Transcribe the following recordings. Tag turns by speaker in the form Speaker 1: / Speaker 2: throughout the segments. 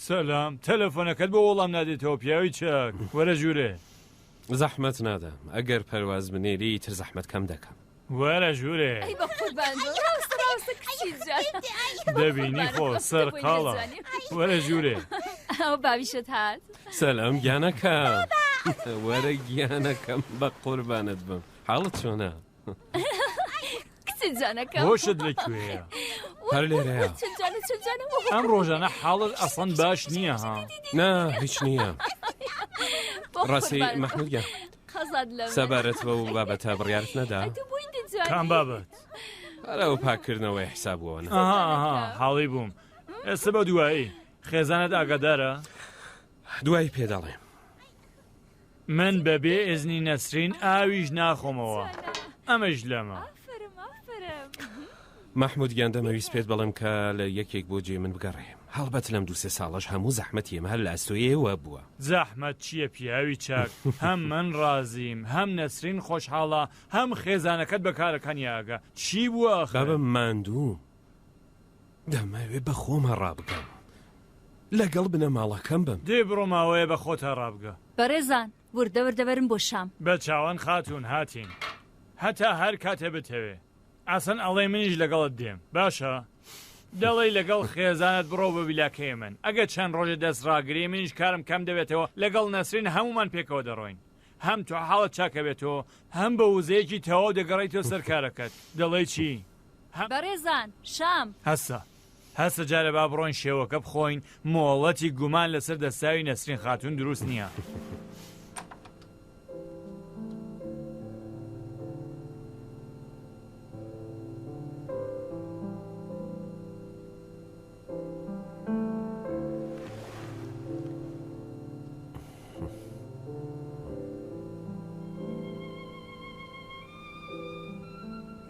Speaker 1: سەلام تەلەفۆنەکەت بۆ وەڵام نادێتەوە پیاوی چاک وەرە ژوورێ
Speaker 2: زەحمەت نادەم ئەگەر پەرواز بنێری تر زەحمەت کەم دەکەم
Speaker 1: وەرە ژوورێ دەبینی خۆ سەرقاڵە وەرە ژوورێ
Speaker 3: ئەو باویشت هات
Speaker 2: سەلام گیانەکەم وەرە گیانەکەم بە قوربانت بم حاڵت چۆنە
Speaker 3: کچی جانەکەم
Speaker 1: خۆشت لەکوێیە
Speaker 2: هەر لێرەیە
Speaker 1: ئەم ڕۆژانە حاڵت ئەسڵەن باش نییە ها
Speaker 2: نا هیچ نییە ڕاستی مەحموود گیان سەبارەت بە و بابەتە بڕیارت نەدا
Speaker 1: کام بابەت
Speaker 2: هەرە و پاکردنەوەی حسابووەنە
Speaker 1: حاڵی بووم ئێستا بە دوایی خێزانت ئاگادارە
Speaker 2: دوایی پێداڵێم
Speaker 1: من بەبێ ئێزنی نەسرین ئاویش ناخۆمەوە ئەمەش لەمە
Speaker 2: مەحموود گیان دەمەویست پێت بەڵێم کە لە یەکێک بۆ جێ من بگەڕێم هەڵبەت لەم 2-3 ساڵەش هەموو زەحمەتی ئێمە هەر لە ئەستۆیەوە بووە
Speaker 1: زەحمەت چییە پیاوی چاک هەم من ڕازیم هەم نەسرین خۆشحاڵە هەم خێزانەکەت بەکارەکانی ئاگا چی بووە
Speaker 2: خەبم ماندوو دەمەوێت بە خۆمە ڕابگەم لەگەڵ بنە ماڵەکەم بم
Speaker 1: دێ بڕۆ ماوەیە بە خۆتە ڕابگە
Speaker 3: بەڕێزان وردە وردەبەرم بۆ شام
Speaker 1: بە چاوان خاتون هاتین هەتا هەر کاتێ بتەوێ ئاسان ئەڵێ منیش لەگەڵت دێم باشە دەڵێ لەگەڵ خێزانت بڕۆ بە بیلاکەی من ئەگە چەند ڕۆژە دەست ڕاگری منیش کارم کەم دەبێتەوە لەگەڵ نەسرین هەمومان پێکەوە دەڕۆین هەم تۆ حاڵت چاکە بێتەوە هەم بە وزەیەکی تەواو دەگەڕێیتەوە سەر کارەکەت دەڵێ چی
Speaker 3: بەڕێزان شام
Speaker 1: هەستە جارە با بڕۆین شێوەکە بخۆین مۆڵەتی گومان لەسەر دەستاوی نەسرین خاتون دروست نییە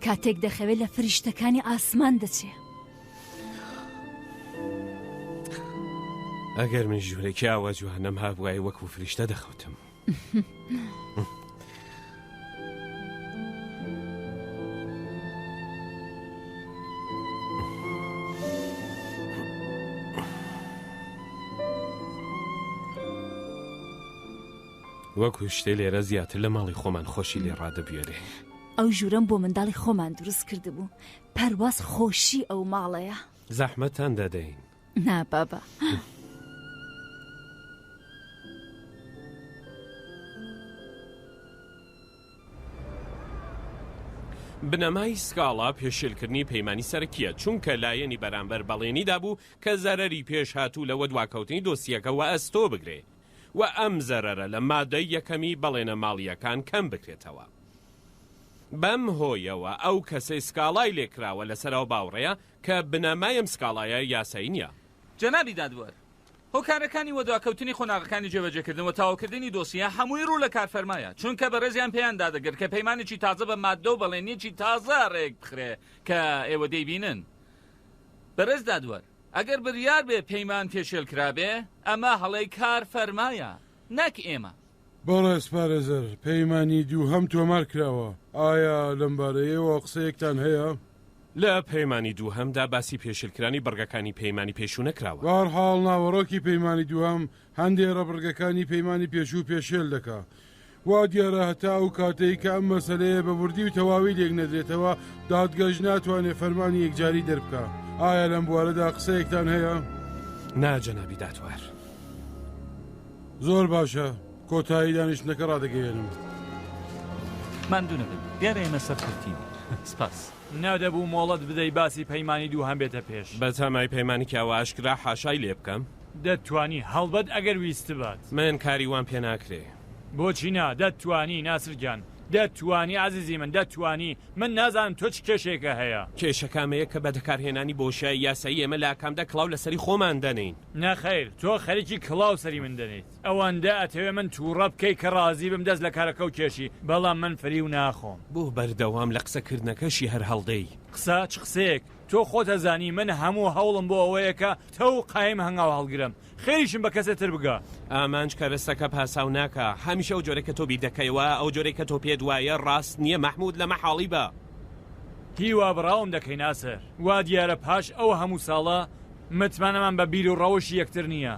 Speaker 3: کاتێک دەخەوێت لە فریشتەکانی ئاسمان دەچێ
Speaker 2: ئەگەر من ژوورێکی ئاوا جوانەم هابووای وەکو فریشتە دەخەوتم وەکو شتێ لێرە زیاتر لە ماڵی خۆمان خۆشی لێ ڕادەبوێرێ
Speaker 3: ئەو ژوورم بۆ منداڵی خۆمان دروست کرده بوو پەرواز خۆشی ئەو ماڵەیە
Speaker 2: زەحمەتان دەدەین
Speaker 3: نا بابا
Speaker 2: بنەمای سکاڵا پێشێلکردنی پەیمانی سەرکیە چونکە لایەنی بەرامبەر بەڵێنیدا بوو کە زەرەری پێش هاتوو لەوە دواکەوتنی دۆسیەکەوە ئەستۆ بگرێ و ئەم زەرەرە لە مادەی یەکەمی بەڵێنە ماڵیەکان کەم بکرێتەوە بەم هۆیەوە ئەو کەسەی سکاڵای لێکراوە لەسەرەوە باوڕەیە کە بنەمایم سکاڵایە یاسایی نییە
Speaker 4: جەنابی دادوەر هۆکارەکانی وە دواکەوتنی خۆناغەکانی جێبەجێکردن و تاواکردنی دۆسیە هەمووی ڕوو لە کارفەرمایە چونکە بەڕێزیان پێیان دادەگەر کە پەیمانێکی تازە بە مادە و بەڵێنیەکی تازە ڕێک بخرێ کە ئێوە دەیبینن بەڕێز دادوەر ئەگەر بڕیار بێ پەیمان پێشێل کرابێ ئەمە هەڵەی کارفەرمایە نەک ئێمە
Speaker 5: بەڕێز پارێزەر پەیمانی دوو هەم تۆمار کراوە ئایا لەمبارەیەوە قسەیەکتان هەیە؟
Speaker 2: لە پەیمانی دووهەمدا باسی پێشلکرانی بەرگەکانی پەیمانی پێشوو نەکراوە
Speaker 5: بەهەرحاڵ ناوەڕۆکی پەیمانی دووهەم هەندێرە بەرگەکانی پەیمانی پێشوو پێشێل دەکا وا دیارە هەتا ئەو کاتەی کە ئەم مەسەلەیە بە وردی و تەواوی لێک نەدرێتەوە دادگەش ناتوانێت فەرمانی یەکجاری دەربکە ئایا لەم بوارەدا قسەیەکتان هەیە؟
Speaker 2: نا جەنابی دادوەر
Speaker 5: زۆر باشە کۆتایی دانیشتنەکە ڕادەگەیەنم
Speaker 4: ماندوو نەبن دیارە ئێمە سەرکەوتین سپاس
Speaker 1: نادەبوو مۆڵەت بدەی باسی پەیمانی دوو هەم بێتە پێش
Speaker 2: بە تەمای پەیمانی کاوە ئاشکرا حاشای لێ بکەم
Speaker 1: دەتوانی هەڵبەت ئەگەر ویست بات
Speaker 2: من کاری وان پێ ناکرێ
Speaker 1: بۆچی نا دەتوانی ناسرگیان دەتوانی عزیزی من دەتوانی من نازانم تۆ چ کێشێکە هەیە
Speaker 2: کێشەکامەیە کە بە دەکارهێنانی بۆشای یاسایی ئێمە لە کامدا کڵاو لەسەری خۆمان دەنین
Speaker 1: نەخەیر تۆ خەریکی کڵاو سەری من دەنیت ئەوەندە ئەتەوێ من تووڕە بکەی کە ڕازی بم دەست لە کارەکە و کێشی بەڵام من فری و ناخۆم
Speaker 2: بۆ بەردەوام لە قسەکردنەکەشی هەر هەڵدەی
Speaker 1: قسە چ قسەیەک تۆ خۆتە زانی من هەموو هەوڵم بۆ ئەوەیە کە تۆ قایم هەنگاو هەڵگرم خێریشم بە کەسێتر بگە
Speaker 2: ئامانج کەرەستەکە پاساو ناکە هەمیشە ئەو جۆرە کە تۆ بیر دەکەیەوە ئەو جۆرەی کە تۆ پێت وایە ڕاست نییە مەحموود لەمە حاڵی بە
Speaker 1: هیوا بڕاوم دەکەی ناسەر وا دیارە پاش ئەو هەموو ساڵە متمانەمان بە بیر و ڕەوشی یەکتر نییە.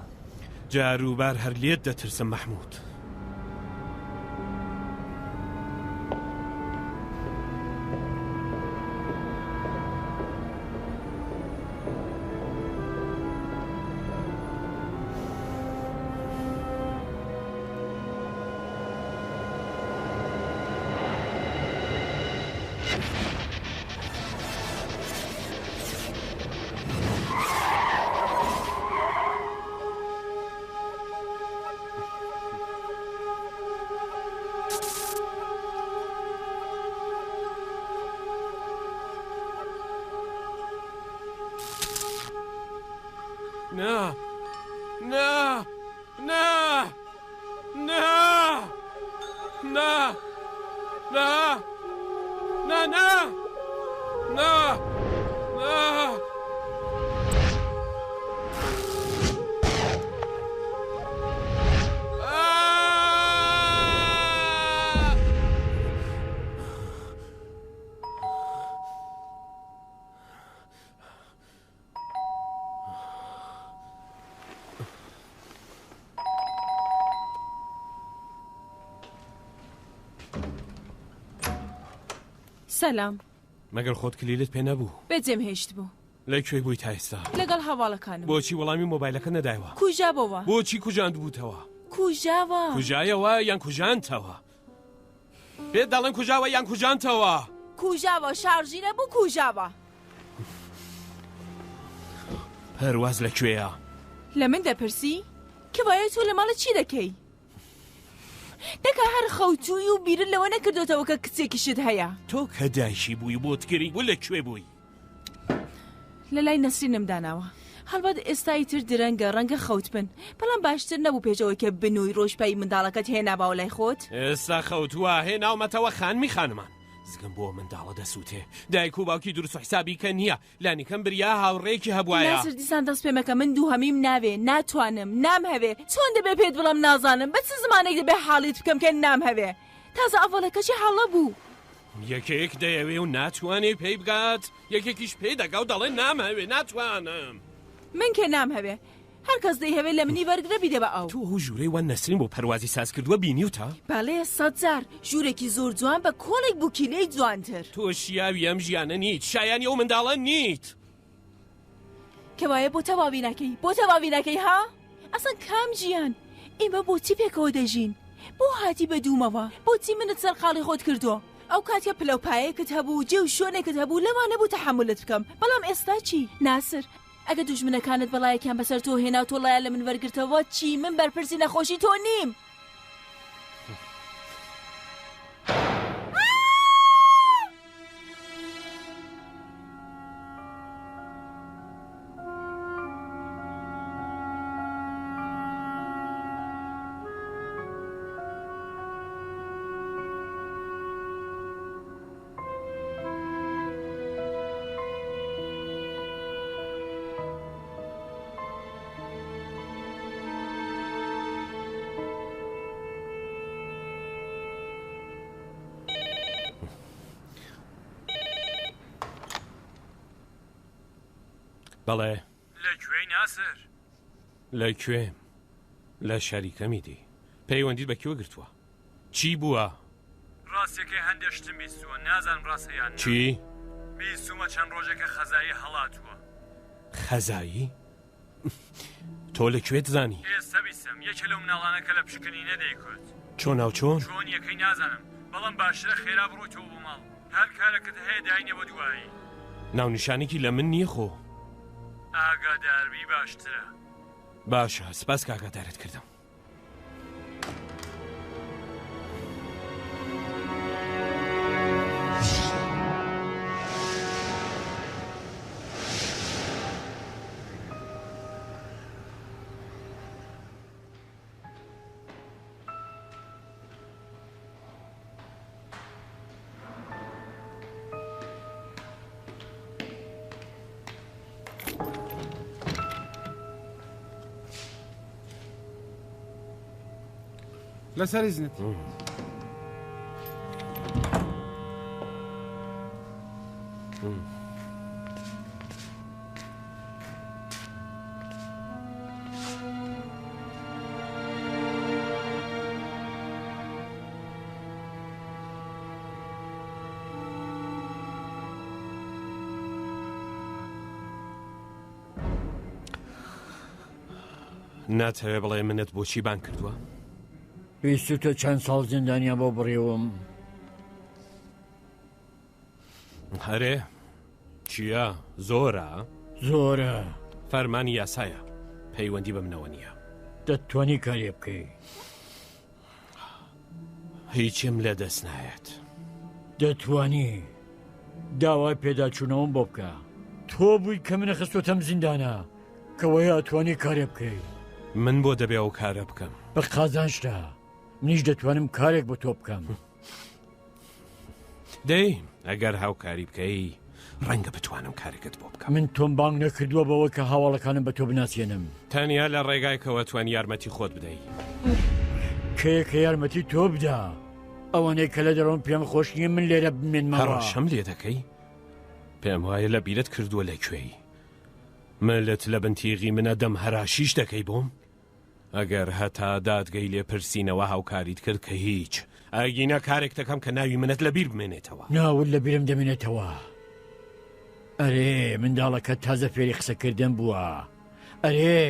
Speaker 2: جاروبار هەر لێت دەترسم مەحموود. نا نا نا نا نا نا نا نا نا نا
Speaker 6: سەلام.
Speaker 2: مەگەر خۆت کلیلت پێ نەبوو
Speaker 6: بەجێم هێشت بوو.
Speaker 2: لەکوێ بووی تا ئێستا؟
Speaker 6: لەگەڵ هەواڵەکانم.
Speaker 2: بۆچی وەڵامی مۆبایلەکە نەدایوە؟
Speaker 6: کوژابەوە.
Speaker 2: بۆچی کوژاند بووتەوە؟
Speaker 6: کوژاوە.
Speaker 2: کوژایەوە یان کوژانتەوە؟ پێت دەڵێن کوژاوە یان کوژانتەوە؟
Speaker 6: کوژاوە، شارژی نەبوو کوژاوە.
Speaker 2: پەرواز لەکوێیە؟
Speaker 6: لە من دەپرسی؟ کەوایە تۆ لە ماڵە چی دەکەی؟ دەکا هەر خەوتووی و بیرت لەوە نەکردوتەوە کە کچێکیشت هەیە.
Speaker 2: تۆ کە دایشی بووی بۆت گری بوو لەکوێ بووی؟
Speaker 6: لە لای نەسرینم داناوە. هەڵبەت ئێستای تر درەنگە ڕەنگە خەوت بن، بەڵام باشتر نەبوو پێشەوەی کە بنووی ڕۆژپایی منداڵەکەت هێناباوە لای خۆت.
Speaker 2: ئێستا خەوتووە هێناومەتەوە خانمی خانمان. زگم بۆ منداڵە دەسووتێ، دایک و باوکی دروست و حسابی کە نییە، لانیکەم بریا هاوڕێکی هەبوایە.
Speaker 6: ناسر دیسان دەست پێ مەکە، من دوو هەمیم ناوێ، ناتوانم، نام هەوێ. چۆن دەبێ پێت بڵم نازانم، بە چ زمانێک دەبێ حاڵیت بکەم کە نام هەوێ. تازە ئەڤڵەکەشی هەڵە بوو.
Speaker 2: یەکێک دەیەوێ و ناتوانێ پێی بگات، یەکێکیش پێی دەگا و دەڵێ نام هەوێ ناتوانم.
Speaker 6: من کە نام هەوێ، هەر کەس دەی هەوێ لە منی وەرگرە بیدە بە ئەو.
Speaker 2: تو ئەو ژوورەی وان نەسرین بۆ پەروازی ساز کردووە بینیوتە؟
Speaker 6: بەڵێ 100 جار، ژوورێکی زۆر جوان بە کۆڵێک بووکیلەی جوانتر.
Speaker 2: تۆ شیاوی ئەم ژیانە نیت، شایانی ئەو منداڵە نیت.
Speaker 6: کەوایە بۆ تەواوی ناکەی، بۆ تەواوی ناکەی ها؟ ئەسەن کام ژیان؟ ئێمە بۆچی پێکەوە دەژین؟ بۆ هاتی بەدوومەوە؟ بۆچی منت سەرقاڵی خۆت کردووە؟ ئەو کاتیا پلەپایەکت هەبوو، جێ و شوێنێکت هەبوو، لەوانە بوو تەحملت بکەم، بەڵام ئێستا چی؟ ناسر، ئەگە دوژمنەکانت بەڵایەکیان بەسەر تۆ هێنا و تۆ لایە لە من وەرگرتەوە چی؟ من بەرپرسی نەخۆشی تۆ نیم.
Speaker 2: بەڵێ
Speaker 1: لەکوێی ناسر؟
Speaker 2: لەکوێم؟ لە شەریکەمی دی. پەیوەندیت بە کێوە گرتووە؟ چی بووە؟
Speaker 1: ڕاستیەکەی هەندێشتم بیستووە، نازانم ڕاستەیان.
Speaker 2: چی؟
Speaker 1: بیستومە چەند ڕۆژێکە خەزایی هەڵاتووە.
Speaker 2: خەزایی؟ تۆ لەکوێت زانی؟
Speaker 1: ئێستا بیستم، یەکێ لەو مناڵانەکە لە پشکنینە دەیکوت.
Speaker 2: چۆن ئەو چۆن؟
Speaker 1: چۆن یەکەی نازانم، بەڵام باشترە خێرا بڕۆیتەوە بۆ ماڵ، هەر کارەکەت هەیە داینەوە دوایی.
Speaker 2: ناونیشانێکی لە من نییە خۆ.
Speaker 1: ئاگاداربی باشترە.
Speaker 2: باشە، سپاس کە ئاگادارت کردم.
Speaker 5: لەسەر ئیزنت.
Speaker 2: ناتەوێ بڵێ منت بۆچی بان کردووە؟
Speaker 7: پێویستە چەند ساڵ زیندانیا بۆ بڕێوم.
Speaker 2: هەرێ چییە؟ زۆرە؟
Speaker 7: زۆرە.
Speaker 2: فەرمانی یاسایە، پەیوەندی بە منەوە نییە.
Speaker 7: دەتوانی کارێ بکەی.
Speaker 2: هیچیم لێ دەست نایەت.
Speaker 7: دەتوانی داوای پێداچوونەوەم بۆ بکە. تۆ بووی کە منە خستۆتەم زیندانە کەوەی ئەتوانی کارێ بکەی.
Speaker 2: من بۆ دەبێ ئەو کارە بکەم.
Speaker 7: بە قازانشتا منیش دەتوانم کارێک بۆ تۆ بکەم.
Speaker 2: دەی ئەگەر هاوکاری بکەی ڕەنگە بتوانم کارێکت بۆ بکەم.
Speaker 7: من تۆم بانگ نەکردووە بەوەی کە هاواڵەکانم بە تۆ بناسیێنم.
Speaker 2: تەنیا لە ڕێگایکەوە توانی یارمەتی خۆت بدەی.
Speaker 7: کەیەکە یارمەتی تۆ بدا. ئەوانەی کە لە دەڕۆم پێم خۆش نییە من لێرە بمێنمەوە.
Speaker 2: هەڕەشەم لێ دەکەی؟ پێم وایە لە بیرت کردووە لەکوێی. ملت لە بنتیغی منە دەم هەراشیش دەکەی بۆم؟ ئەگەر هەتا دادگەی لێ پرسینەوە هاوکاریت کرد کە هیچ ئاگینە کارێک دەکەم کە ناوی منت لە بیر بمێنێتەوە.
Speaker 7: ناول لە بیرم دەمێنێتەوە. ئەرێ منداڵەکە تازە فێری قسەکردن بووە. ئەرێ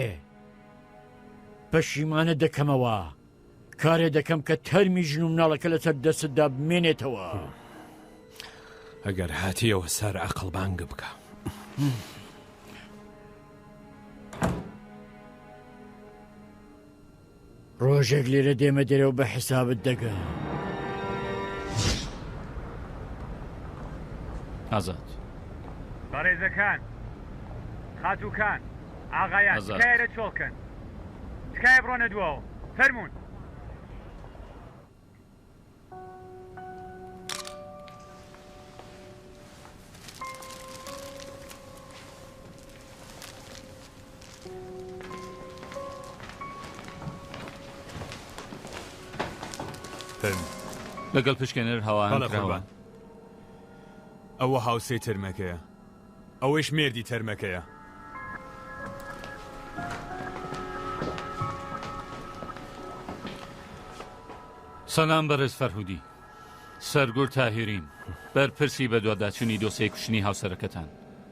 Speaker 7: پەشیمانە دەکەمەوە. کارێ دەکەم کە تەرمی ژن و مناڵەکە لەسەر دەستدا بمێنێتەوە.
Speaker 2: ئەگەر هاتیەوە سەر عەقڵ بانگ بکە.
Speaker 7: ڕۆژێک لێرە دێمە دەرەوە بە حسابت دەگەم.
Speaker 4: ئازاد
Speaker 1: بەڕێزەکان خاتووکان ئاغایان تکایە چۆڵکەن تکایە بڕۆنە دووەوە فەرموون.
Speaker 4: لەگەڵ پشکنەر هەواان کراوە.
Speaker 8: ئەوە هاوسەی تەرمەکەیە، ئەوەش مێردی تەرمەکەیە.
Speaker 4: سەلام بەڕێز فەرهودی، سەرگور تاهیریم، بەرپرسی بە دوواداچوونی دۆسەی کوشتنی هاوسەرەکەتان.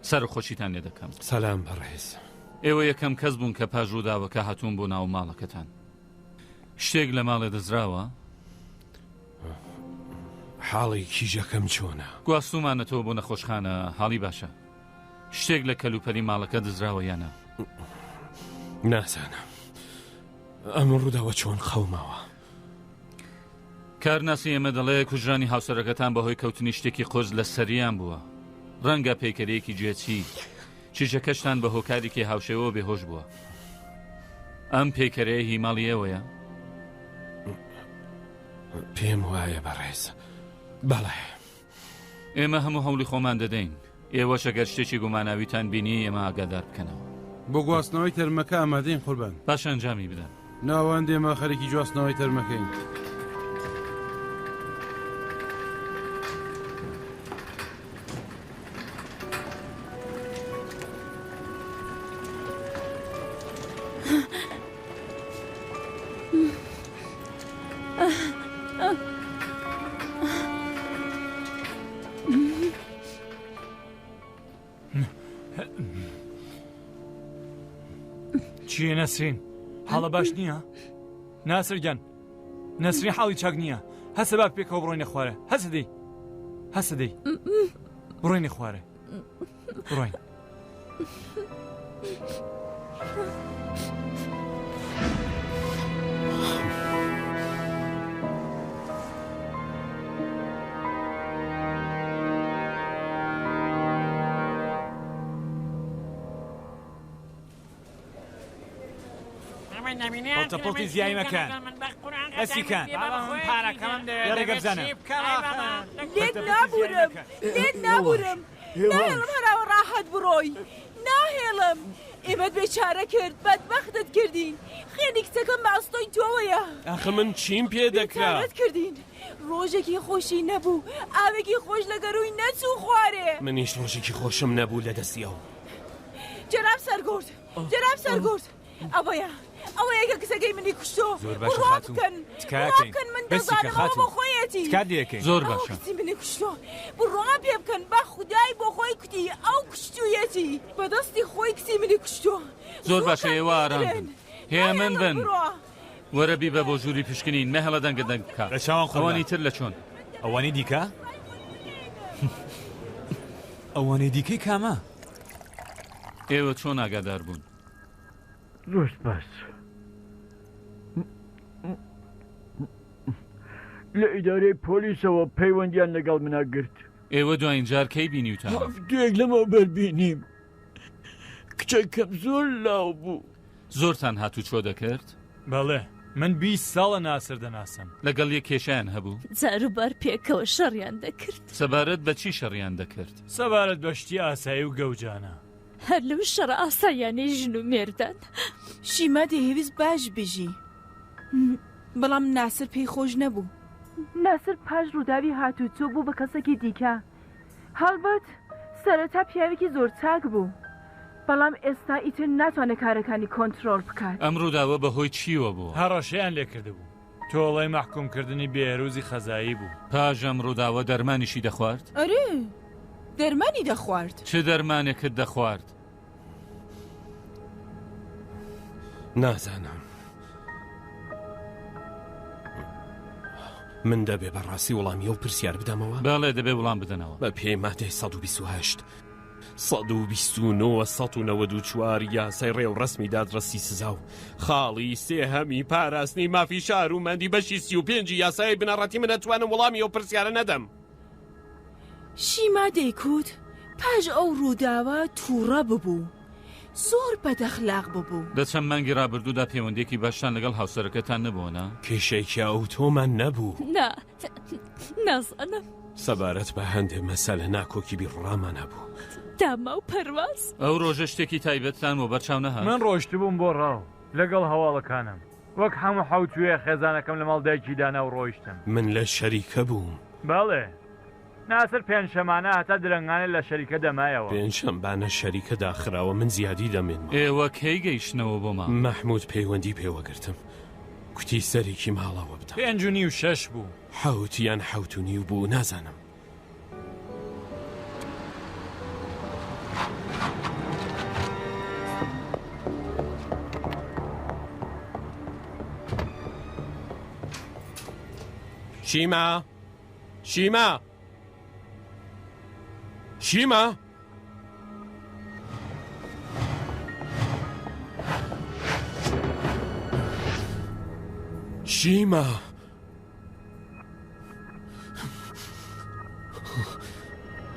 Speaker 4: سەر و خۆشیتان لێ دەکەم.
Speaker 2: سەلام بەڕێز.
Speaker 4: ئێوە یەکەم کەس بوون کە پاژووداوەکە هاتوون بۆ ناو ماڵەکەتان. شتێک لە ماڵێ دەزراوە؟
Speaker 2: حاڵی کیژەکەم چۆنە؟
Speaker 4: گواستومانەتەوە بۆ نەخۆشخانە، حاڵی باشە. شتێک لە کەلوپەلی ماڵەکە دەزراوە یانە؟
Speaker 2: نازانم. ئەم ڕووداوە چۆن خەومەوە.
Speaker 4: کارناسی ئێمە دەڵێ کوژرانی هاوسەرەکەتان بەهۆی کەوتنی شتێکی قۆز لە سەریان بووە. ڕەنگە پێکەرەیەکی گوێچی چیژەکەشتان بە هۆکارێکی هاوشێوە بێهۆش بووە. ئەم پێکەرەیە هی ماڵی ئێوەیە؟
Speaker 2: پێم وایە بەڕێز. بەڵێ.
Speaker 4: ئێمە هەموو هەوڵی خۆمان دەدەین. ئێوەش ئەگەر شتێکی گوماناویتان بینی ئێمە ئاگادار بکەنەوە.
Speaker 5: بۆ گواستنەوەی تەرمەکە ئامادەین قوربان.
Speaker 4: باش ئەنجامی بدەن.
Speaker 5: ناوان دێمە خەرێکی گواستنەوەی تەرمەکەین.
Speaker 1: چیە نەسرین؟ حاڵە باش نییە؟ ناسرگیان نەسرین حاڵی چاک نییە. هەسە با پێکەوە بڕۆینە خوارە. هەسە دەی هەسە دەی بڕۆینە خوارە. بڕۆین.
Speaker 8: پڵتەپڵتی زیای مەکەن. ئەسیکان پارەکەمم دەوێت بزانم.
Speaker 6: لێت نابورم، لێت نابورم. ناهێڵم هەراوە ڕاحەت بڕۆی. ناهێڵم. ئێمەت بێچارە کرد، بەدبەختت کردین. خێنی کچەکەم ماستۆی تۆوەیە.
Speaker 2: ئەخە من چیم پێ دەکرا؟
Speaker 6: بێچارەت کردین. ڕۆژێکی خۆشی نەبوو، ئاوێکی خۆش لە گەروی نەچوو خوارێ.
Speaker 2: منیش ڕۆژێکی خۆشم نەبوو لە دەستیەوە.
Speaker 6: جەناب سەرگورد، جەناب سەرگورد، ئەوەیە. ئەوە یەکە کسەکەی منی کوشتۆ. ڕابکەن من دەزانەوە بۆ خۆیەتی.
Speaker 4: زۆر باشە.
Speaker 6: کسی منی کوشتۆ. بڕۆان پێ بکەن بە خودای بۆ خۆی کوتی ئەو کوشتویەتی. بەدەستی خۆی کسی منی کوشتۆ.
Speaker 4: زۆر باشە ئێوە ئارام بن. هەیە من بن وەرە بی بە بۆ ژووری پشکنین مەهەڵە دەنگە دەنگ بکە
Speaker 8: لە چاوان
Speaker 4: ئەوانی تر لە چۆن
Speaker 8: ئەوانی دیکە ئەوانەی دیکەی کامە
Speaker 4: ئێوە چۆن ئاگادار بوون
Speaker 7: زۆر سپاس لە ئیدارەی پۆلیسەوە پەیوەندیان لەگەڵ منە گرت
Speaker 4: ئێوە دوایین جار کەی بینیوتە
Speaker 7: هەفتەیەک لەمە بەربینیم کچەکەم زۆر لاو بوو
Speaker 4: زۆرتان هاتوو چۆ دەکرد
Speaker 1: بەڵێ من 20 ساڵە ناسر دەناسم
Speaker 4: لەگەڵ یەک کێشیان هەبوو
Speaker 3: جاروبار پێکەوە شەڕیان دەکرد
Speaker 4: سەبارەت بە چی شەڕیان دەکرد
Speaker 1: سەبارەت بەشتی ئاسایی و گەوجانە
Speaker 3: هەر لەو شەڕە ئاساییانەی ژن و مێردان
Speaker 6: شیما دەهێویست باش بژی بەڵام ناسر پێی خۆش نەبوو
Speaker 9: ناسر پاش ڕووداوی هاتوچۆ بوو بە کەسێکی دیکە هەڵبەت سەرەتا پیاوێکی زۆر چاک بوو بەڵام ئێستا ئیتر ناتوانێت کارەکانی کۆنتترۆل بکات
Speaker 4: ئەم ڕووداوە بەهۆی چیوە بوو
Speaker 1: هەڕەشەیان لێکرده بوو تۆڵی مەحکومکردنی بێهێروزی خەزایی بوو
Speaker 4: پاش ئەم ڕووداوە دەرمانیشی دەخوارد
Speaker 6: ئەرێ دەرمانی دەخوارد
Speaker 4: چه دەرمانێکت دەخوارد
Speaker 2: نازانم من دەبێ بەڕاستی وەڵامی ئەو پرسیار بدەمەوە
Speaker 4: باڵێ دەبێ وڵام بدەنەوە
Speaker 2: بە پێی مادەی 128 129 194 یاسای ڕێوڕسمی دادڕەسی سزا و خاڵی سێهەمی پاراستنی مافی شار و مەندی بەشی 35 یاسای بنەڕەتی من ئەتوانم وەڵامی ئەو پرسیارە نەدەم
Speaker 6: شیما دەیکوت پاش ئەو ڕووداوە تووڕە ببوو زۆر بەدەخلاق ببوو
Speaker 4: لە چەند مانگی ڕابردوودا پەیوەندێکی باشتان لەگەڵ هاوسەرەکەتان نەبووە
Speaker 2: کێشێکی ئەو تۆمان نەبوو
Speaker 3: نازانم
Speaker 2: سەبارەت بە هەندێک مەسەلە ناکۆکی بیڕڕامان هەبوو
Speaker 3: داما و پەرواز
Speaker 4: ئەو ڕۆژە شتێکی تایبەتتان بۆ بەرچاو نەهات
Speaker 1: من ڕۆشت بووم بۆ ڕاو لەگەڵ هەواڵەکانم وەک هەموو حوتوێ خێزانەکەم لە ماڵ دایکی دانا و ڕۆیشتم
Speaker 2: من لە شەریکە بووم
Speaker 1: باڵێ ناسر پێنجشەمانە هەتا درەنگانێ لە شەریکە دەمایەوە
Speaker 2: پێنجشەمبانە شەریکە داخراوە من زیادی دەمێن
Speaker 4: ئێوە کەی گەیشتنەوە بۆ ماڵ
Speaker 2: مەحموود پەیوەندی پێوەگرتم کوتی سەرێکی ماڵەوە بدە
Speaker 1: 5 و 6 بوو
Speaker 2: حوتیان 7 بوو نازانم شیما شیما شیما شیما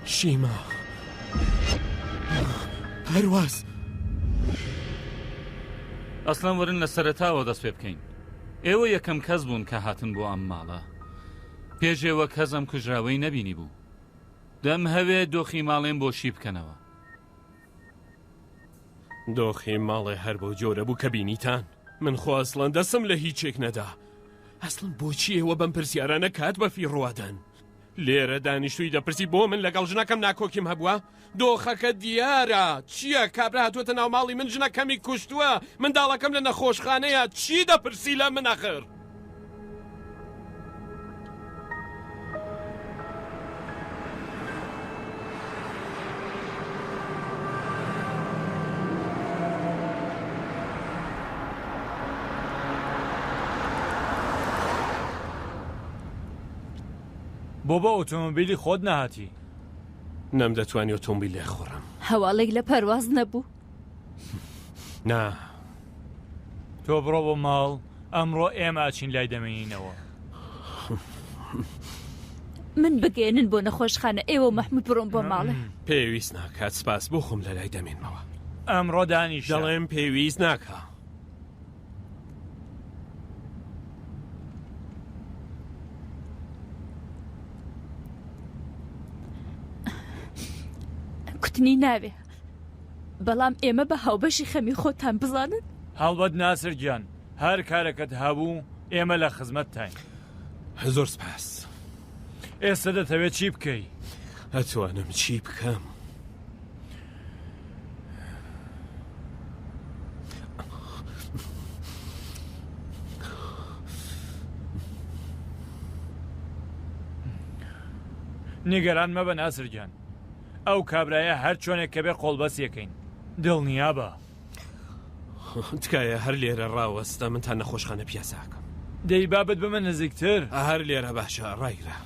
Speaker 2: شیما پەرواز
Speaker 4: ئەسڵان وەرن لە سەرەتاوە دەست پێ بکەین ئێوە یەکەم کەس بوون کە هاتن بۆ ئەم ماڵە پێشێوە کەسم کوژراوەی نەبینی بوو دەم هەوێ دۆخی ماڵێن بۆ شی بکەنەوە
Speaker 2: دۆخی ماڵێ هەر بۆ جۆرە بوو کە بینیتان من خۆ ئەسڵەن دەسم لە هیچێک نەدا ئەسڵن بۆچی ئێوە بەم پرسیارانە کات بەفی ڕوادان لێرە دانیشتووی دەپرسی بۆ من لەگەڵ ژنەکەم ناکۆکیم هەبووە دۆخەکە دیارە چییە کابرا هاتووەتە ناو ماڵی من ژنەکەمی کوشتووە منداڵەکەم لە نەخۆشخانەیە چی دەپرسی لە من ئەخر
Speaker 1: بۆ بە ئۆتۆمۆبیلی خۆت نەهاتی
Speaker 2: نەم دەتوانی ئۆتۆمبیل لێ خۆڕم
Speaker 3: هەواڵێک لە پەرواز نەبوو
Speaker 2: نا
Speaker 1: تۆ بڕۆ بۆ ماڵ ئەمڕۆ ئێمە ئاچین لای دەمێنینەوە
Speaker 3: من بگەێنن بۆ نەخۆشخانە ئێوە مەحموود بڕۆم بۆ ماڵێ
Speaker 2: پێویست ناکات سپاس بۆ خۆم لە لای دەمێنمەوە
Speaker 1: ئەمڕۆ دانیشە
Speaker 2: دەڵێم پێویست ناکە
Speaker 3: کوتنی ناوێ بەڵام ئێمە بە هاوبەشی خەمی خۆتان بزانن
Speaker 1: هەڵبەت ناسر گیان هەر کارەکەت هەبوو ئێمە لە خزمەت تاین
Speaker 2: زۆر سپاس
Speaker 1: ئێستا دەتەوێت چی بکەی
Speaker 2: ئەتوانم چی بکەم
Speaker 1: نیگەران مەبە ناسر گیان ئەو کابرایە هەر چۆنێک کە بێ قۆڵبەس یەکەین دڵنیا بە
Speaker 2: تکایە هەر لێرە ڕاوەستە منتان نەخۆشخانە پیاساکەم.
Speaker 1: دەی بابەت بمە نزیکتر.
Speaker 2: هەر لێرە باشە ڕایگرە.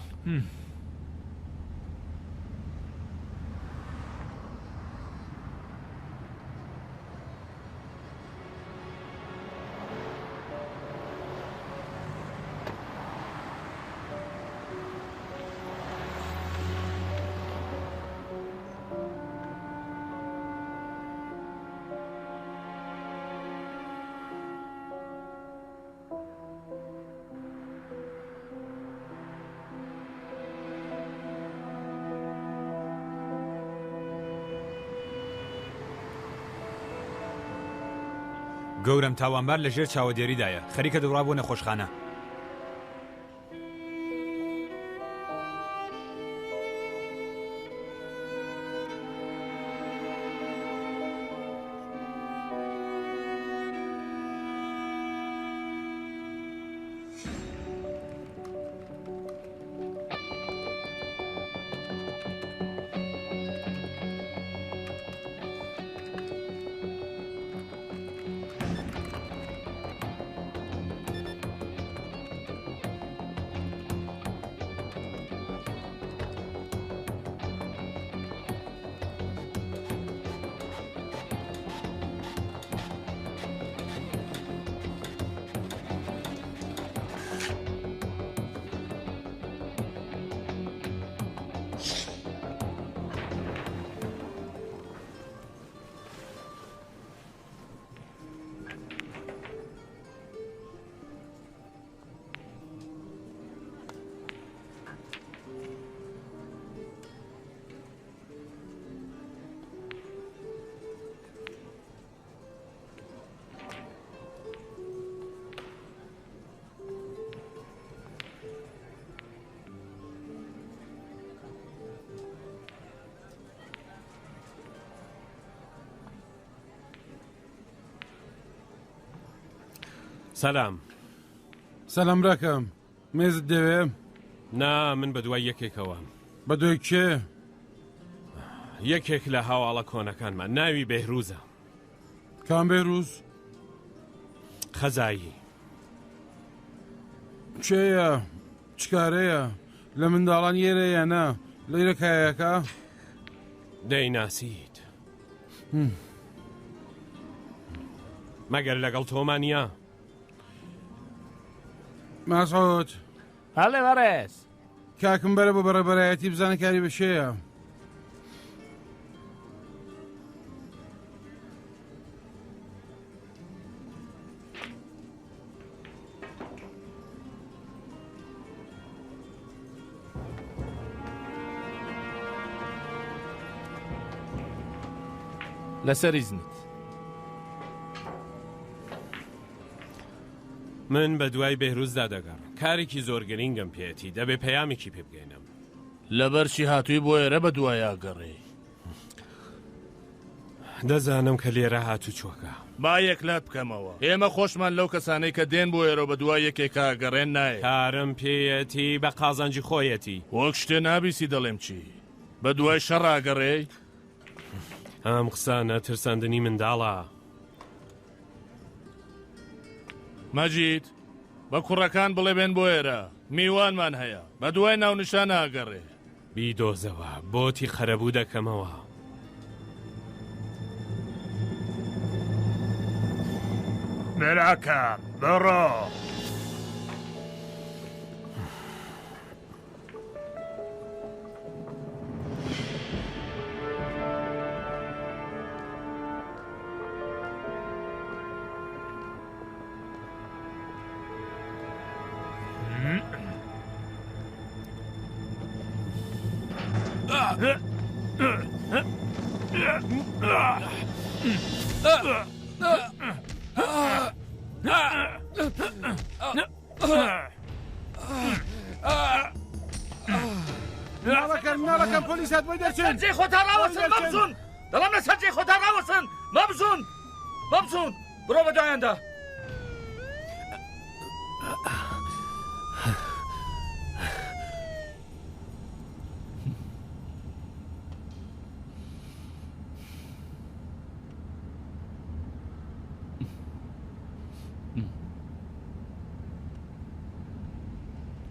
Speaker 8: گەورم تاوانبار لە ژێر چاوەدێریدایە خەریکە دەوڕا بۆ نەخۆشخانە.
Speaker 2: سەلام.
Speaker 5: سەلام ڕاکەم. مێزت دەوێ؟
Speaker 2: نا من بە دوای یەکێکەوە.
Speaker 5: بە دوای کێ؟
Speaker 2: یەکێک لە هەواڵە کۆنەکانمان ناوی بێهروزە.
Speaker 5: کام بێهروز؟
Speaker 2: خەزایی.
Speaker 5: کێیە؟ چکارەیە؟ لە منداڵان ئێرەیە نا لەیرە کایەکە؟
Speaker 2: دەیناسیت. مەگەر لەگەڵ تۆمانە؟
Speaker 5: ماسعود
Speaker 10: هەڵێ بەڕێز
Speaker 5: کاکم بەرە بە بەڕێبەرایەتی بزانە کاری بەشەیە.
Speaker 10: لەسەر ئیزنت.
Speaker 2: من بە دوای بێهروزدا دەگەڕم. کارێکی زۆر گرنگم پێێتی دەبێ پەیامێکی پێ بگەینم.
Speaker 10: لەبەرچی هاتووی بۆ ئێرە بە دوایە گەڕێ.
Speaker 2: دەزانم کە لێرە هاتوو چۆکە.
Speaker 10: با یەکلات بکەمەوە. ئێمە خۆشمان لەو کەسانەی کە دێن بۆ ئێرە بە دوای یەکێکا گەڕێن نایە.
Speaker 2: کارم پێیەتی بە قازانجی خۆیەتی.
Speaker 10: وەک شتێ نابیسی دەڵێم چی بە دوای شەڕاگەڕێ.
Speaker 2: ئەم قسانە ترساندنی منداڵە.
Speaker 10: مەجید بە کوڕەکان بڵێ بێن بۆ ئێرە میوانمان هەیە بە دوای ناونشان ئاگەڕێ.
Speaker 2: بیدۆزەوە بۆتی خەرەبوو دەکەمەوە.
Speaker 10: مێراکە بڕۆ.
Speaker 5: ناڵەکەم پۆلیس هات بۆی دەرچێن.
Speaker 4: سەرجێ خۆتان ڕاوەسن مەبزوون. دەڵام لە سەرجێ خۆتان ڕاوەسن مەبزوون. بڕۆ بە دوایاندا.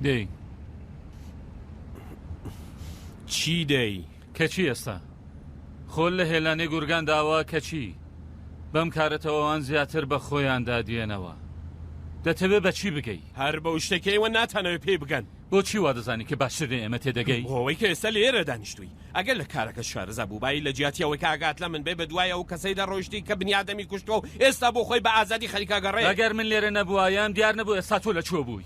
Speaker 4: دەی
Speaker 2: چی دەی؟
Speaker 4: کەچی ئێستا خۆل لە هێلانەی گورگان داوا کەچی بەم کارەتەوەوان زیاتر بە خۆیان دادێنەوە دەتەوێت بەچی بگەی
Speaker 2: هەر بە شتەکەیوە ناتانەوێت پێی بگەن
Speaker 4: بۆچی وا دەزانی کە باشتر ئێمە تێدەگەی
Speaker 2: بۆەوەی کە ئێستا لێرە دانیشتووی ئەگەر لە کارەکە شارەزا بوو بای لە جیاتیەوەی کاگات لە من بێ بە دوایە و کەسەی دەڕۆیشتی کە بنیادەمی کوشتەوە و ئێستا بۆ خۆی بە ئازادی خەریکاگەڕێ
Speaker 4: ئەگەر من لێرە نەبووایەم دیار نەبوو ئێستا تۆ لەکوێ بووی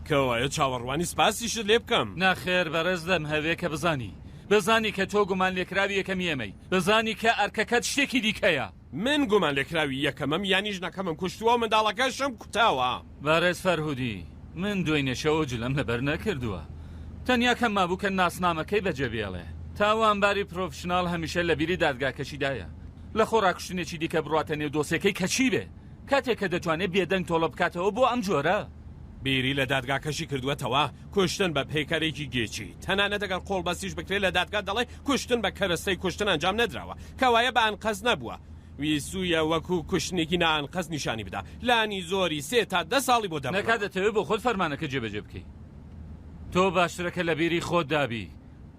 Speaker 2: کەوایە چاوەڕوانی سپاسیشت لێ بکەم
Speaker 4: ناخێر بەڕێز دەم هەوێ کە بزانی کە تۆ گومان لێکراوی یەکەم ئێمەی بزانی کە ئەرکەکەت شتێکی دیکەیە
Speaker 2: من گومان لێکراوی یەکەمەم یانیش نەکەمم کوشتووە و منداڵەکەشم کوتاوە
Speaker 4: بەڕێز فەرهودی من دوێنێشەوە جلەم لەبەر نەکردووە تەنیا کەم مابوو کە ناسنامەکەی بەجێ بێڵێ تاوانباری پرۆفشناڵ هەمیشە لە بیری دادگاکەشیدایە لە خۆڕاکوشتنێکی دیکە بڕاتە نێو دۆسیەکەی کەچی بێ کاتێک کە دەتوانێت بێدەنگ تۆڵە بکاتەوە بۆ ئەم جۆرە
Speaker 2: بیری لە دادگاکەشی کردووەتەوە کوشتن بە پێکارێکی گێچی تەنانەت دەگەڵ قۆڵ بەسیش بکرێت لە دادگا دەڵێ کوشتن بە کەرەستەی کوشتن ئەنجام نەدراوە کەوایە بە ئەنقەز نەبووە ویسوویە وەکو کوشتنێکی نائەنقەز نیشانی بدا لانی زۆری 3 تا 10 ساڵی بۆ دەمێت
Speaker 4: نەکات دەتەوێت بۆ خۆت فەرمانەکە جێبەجێ بکەی تۆ باشترەکە لە بیری خۆت دابی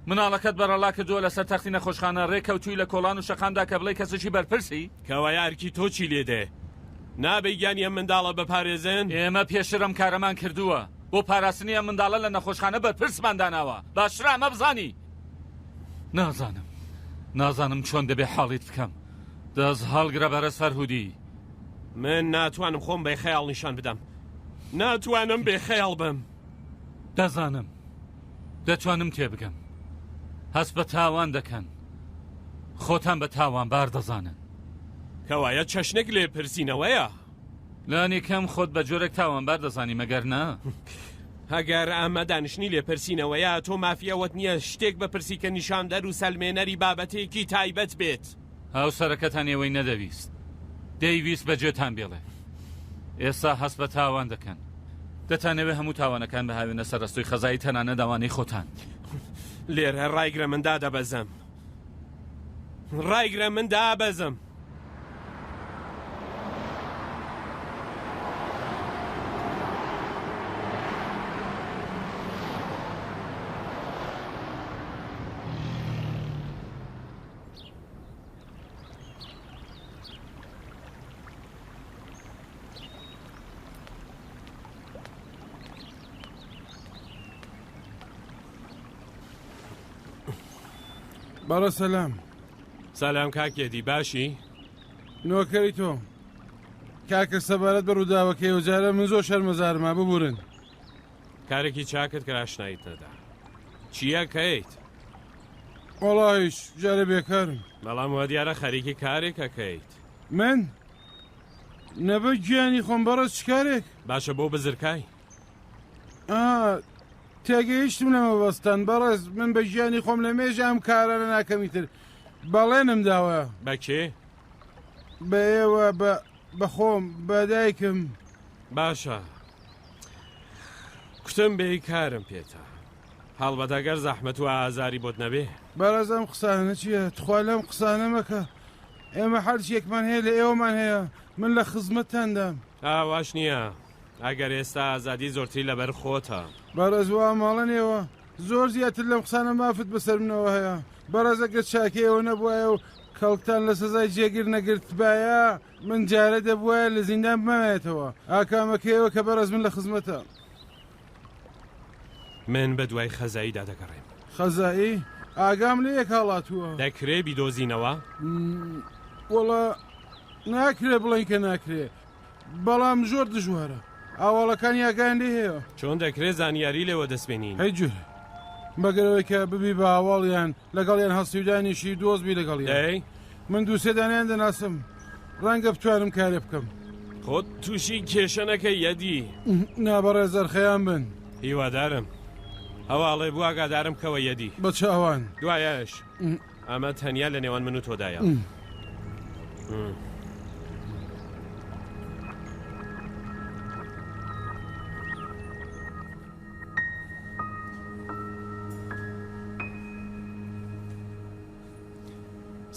Speaker 4: مناڵەکەت بەڕەڵا کردووە لەسەر تەختی نەخۆشخانە ڕێکەوتووی لە کۆڵان و شەقامدا کە بڵێ کەسێکی بەرپرسی
Speaker 2: کەوایە ئەرکی تۆ چی لێدێ نابێ گیانی ئەم منداڵە بەپارێزن
Speaker 4: ئێمە پێشرم کارەمان کردووە بۆ پاراستنی ئەم منداڵە لە نەخۆشخانە بەرپرسمان داناوە باشترە ئەمە بزانی نازانم چۆن دەبێ حاڵیت بکەم دەست هەڵگرە بەرەز فەرهودی
Speaker 2: من ناتوانم خۆم بێ خەیاڵ نیشان بدەم ناتوانم بێ خەیاڵ بم
Speaker 4: دەزانم دەتوانم تێبگەم هەست بە تاوان دەکەن خۆتان بە تاوان بار دەزانن
Speaker 2: کەوایە چەشنێک لێ پرسینەوەیە
Speaker 4: لانی کەم خۆت بە جۆرێک تاوانبار دەزانی مەگەر نا
Speaker 2: هەگەر ئەمە دانیشتنی لێ پرسینەوەیە تۆ مافیەوەت نییە شتێک بەپرسی کە نیشاندەر و سەلمێنەری بابەتێکی تایبەت بێت
Speaker 4: هاوسەرەکەتان ئێوەی نەدەویست دەیویست بەجێتان بێڵێ ئێستا هەست بە تاوان دەکەن دەتانەوێت هەموو تاوانەکان بەهاوێنە سەر ڕستۆی خەزایی تەنانە داوانەی خۆتان
Speaker 2: لێرە ڕایگرە من دادەبەزم ڕایگرە من دابەزم
Speaker 5: بەڕە سەلام
Speaker 2: سەلام کاکێدی باشی
Speaker 5: نۆکەری تۆ کاکە سەبارەت بە ڕووداوەکەی و جارە من زۆر شەرمەزارمە ببورن
Speaker 2: کارێکی چاکت کە ئاشنایت نەدا چییە کەیت
Speaker 5: وەڵاهیش جارە بێکارم
Speaker 2: بەڵام وە دیارە خەریکی کارێکەکەیت
Speaker 5: من نەبە گیانی خۆم بەڕێز چ کارێک
Speaker 2: باشە بۆ بزرکای
Speaker 5: تێگەیشتم لەمە بەستان بەڕێز من بە ژیانی خۆم لە مێژە ئەم کارانە ناکەمی تر بەڵێنم داوە
Speaker 2: بە کێ؟
Speaker 5: بە ئێوە بە خۆم بە دایکم
Speaker 2: باشە کوتم بێی کارم پێێتە هەڵبەتەگەر زەحمەت و ئازاری بۆت نەبێ
Speaker 5: بەڕێز ئەم قسانە چییە؟ تخوا لەم قسانە مەکە ئێمە هەرچیەکمان هەیە لە ئێوەمان هەیە من لە خزمەتتاندام
Speaker 2: ئاواش نییە ئەگەر ئێستا ئازادی زۆرتری لەبەر خۆتە
Speaker 5: بەڕێز وا ماڵەنێەوە زۆر زیاتر لەم قسانە مافت بەسەر منەوە هەیە بەڕێزەکە چاکەیەوە نەبووایە و کەڵکتان لە سزای جێگیر نەگرتبایە من جارە دەبووایە لە زیندان بمەوێتەوە ئاکامەکەیەوە کە بەڕێز من لە خزمەتە
Speaker 2: من بە دوای خەزاییدا دەگەڕێم
Speaker 5: خەزایی؟ ئاگام لە یەک هاڵاتووە
Speaker 2: دەکرێ بیدۆزینەوە؟
Speaker 5: وەڵا ناکرێ بڵێن کە ناکرێ بەڵام زۆر دژوارە ئاواڵەکانی ئاگان لێ هەیە
Speaker 2: چۆن دەکرێت زانیاری لێوە دەستبێنین
Speaker 5: هەی جوورە بەگەرەوەی کە ببی بە ئاواڵیان لەگەڵیان هەستیودانیشی دۆزبی لەگەڵی من دووسێ دانیان دەناسم ڕەنگە بتوانم کارێ بکەم
Speaker 2: خۆت تووشی کێشەنەکە یەدی
Speaker 5: نابەڕێ زەرخەیان بن
Speaker 2: هیوادارم هەواڵێ بوو ئاگادارم کەوە یەدی
Speaker 5: بە چاوان
Speaker 2: دوایەش ئەمە تەنیا لە نێوان من و تۆدایە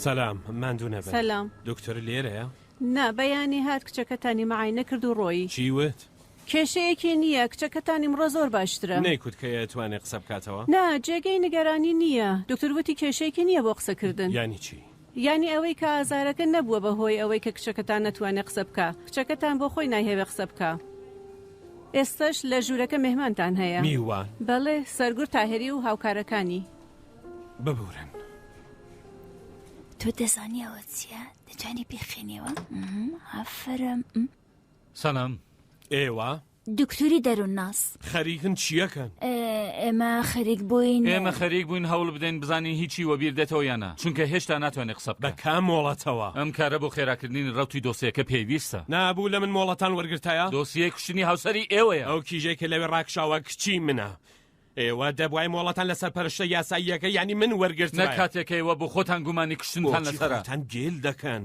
Speaker 2: سەلام ماندوو نەبێت
Speaker 11: سەلام
Speaker 2: دکتۆر لێرەیە؟
Speaker 11: نا بەیانی هات کچەکەتانی مەعاینە کرد و ڕۆیی
Speaker 2: چی وت؟
Speaker 11: کێشەیەکی نییە کچەکەتان ئیمڕۆ زۆر باشترە
Speaker 2: نەیکوت کە ئەتوانێت قسە بکاتەوە
Speaker 11: نا جێگەی نیگەرانی نییە دکتۆر وتی کێشەیەکی نییە بۆ قسەکردن
Speaker 2: یانی چی
Speaker 11: یانی ئەوەی کە ئازارەکە نەبووە بەهۆی ئەوەی کە کچەکەتان نەتوانێت قسە بکە کچەکەتان بۆ خۆی ناهێوێ قسە بکە ئێستش لە ژوورەکە مێهمانتان هەیە
Speaker 2: میوان
Speaker 11: بەڵێ سەرگور تاهێری و هاوکارەکانی
Speaker 2: ببورن
Speaker 3: تۆ دەزانی ئەوە چییە دەجانی بخێنیەوە ئافرم
Speaker 4: سەلام
Speaker 2: ئێوە
Speaker 3: دکتوری دەروونناس
Speaker 2: خەریکن چیەکەن
Speaker 3: ئێمە خەریک بووین
Speaker 4: ئێمە خەریک بووین هەوڵ بدەین بزانین هیچی وە بیر دێتەوە یانە چونکە هێشتا ناتوانێت قسە
Speaker 2: بە کام مۆڵەتەوە
Speaker 4: ئەم کارە بۆ خێراکردنی ڕەوتی دۆسیەکە پێویستە
Speaker 2: نابوو لە من مۆڵەتان وەرگرتایە
Speaker 4: دۆسیە کوشتنی هاوسەری ئێوەیە
Speaker 2: ئەو کیژێکە لەوێ ڕاکشاوە کچی منە ئێوە دەبوای مۆڵەتان لەسەر پەرشتە یاساییەکە ینی من وەرگرت
Speaker 4: نە کاتێکەوە بۆ خۆتان گومانی کوشتنتان لەسەرتان
Speaker 2: گێل دەکەن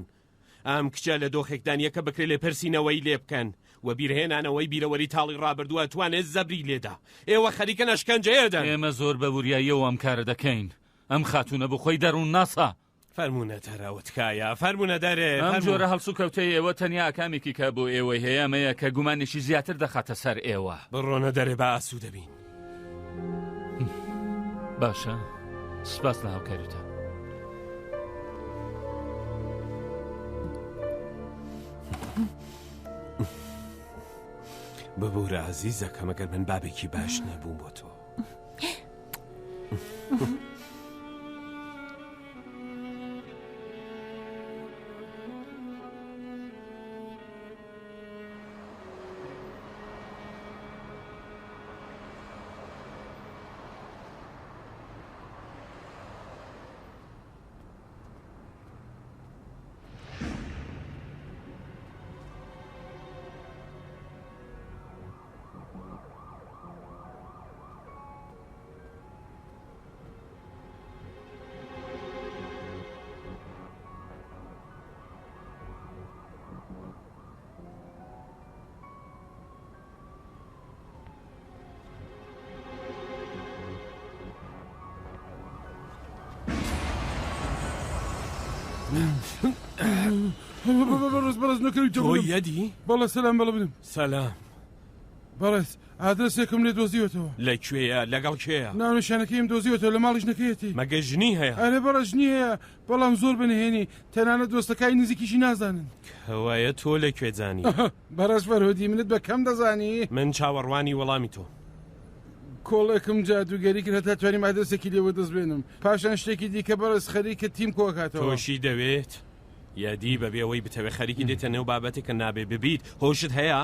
Speaker 2: ئەم کچە لە دۆخێکدانیەکە بکرێ لێ پرسینەوەی لێ بکەن و بیرهێنانەوەی بیرەوەری تاڵی ڕابردووە توانێت زەبری لێدا ئێوە خەریکە نەشکەنجەیەدەن
Speaker 4: ئێمە زۆر بە وریاییەوە ئەم کارە دەکەین ئەم خاتونە بۆ خۆی دەروون ناسا
Speaker 2: فەرمونە دەرەوتکایە فەرمونە دەرێ
Speaker 4: ئەم جۆرە هەڵسو کەوتەی ئێوە تەنیا ئاکامێکی کە بۆ ئێوەی هەیە ئەمەیە کە گومانێکی زیاتر دەخاتە سەر ئێوە
Speaker 2: بڕۆنە دەرێ بە ئاسوو دەبین
Speaker 4: باشە سپاس لە هاوکاریتە
Speaker 2: ببوورە عەزیزەکە مەگەر من بابێکی باش نەبووم بۆ تۆ
Speaker 5: بەڕێز نەکەویتەوە
Speaker 2: یەدی
Speaker 5: بەڵێ سەلام بەڵە بنم
Speaker 2: سەلام
Speaker 5: بەڕێز ئادرسێکم لێ دۆزیوەتەوە
Speaker 2: لەکوێیە لەگەڵ کێیە
Speaker 5: ناونیشانەکەیم دۆزیوەتەوە لە ماڵیش نەکەیەتی
Speaker 2: مەگە ژنی هەیە
Speaker 5: ئەرێ بەڕە ژنی هەیە بەڵام زۆر بنهێنی تەنانەت دۆستەکانی نزیکیشی نازانن
Speaker 2: کەوایە تۆ لەکوێ زانی
Speaker 5: بەڕێز فەرهۆدی منت بە کەم دەزانی
Speaker 2: من چاوەڕوانی وەڵامی تۆ
Speaker 5: کۆڵێکم جادوگەری کرد هەتا توانیم ئادرسێکی لێوە دەستبێنم پاشان شتێکی دیکە بەڕێز خەریکە تیم کۆکاتەوە
Speaker 2: تۆشی دەوێت یادی بەبێەوەی بتەوێ خەریکی دێتە نێو بابەتێکە نابێ ببیت هۆشت هەیە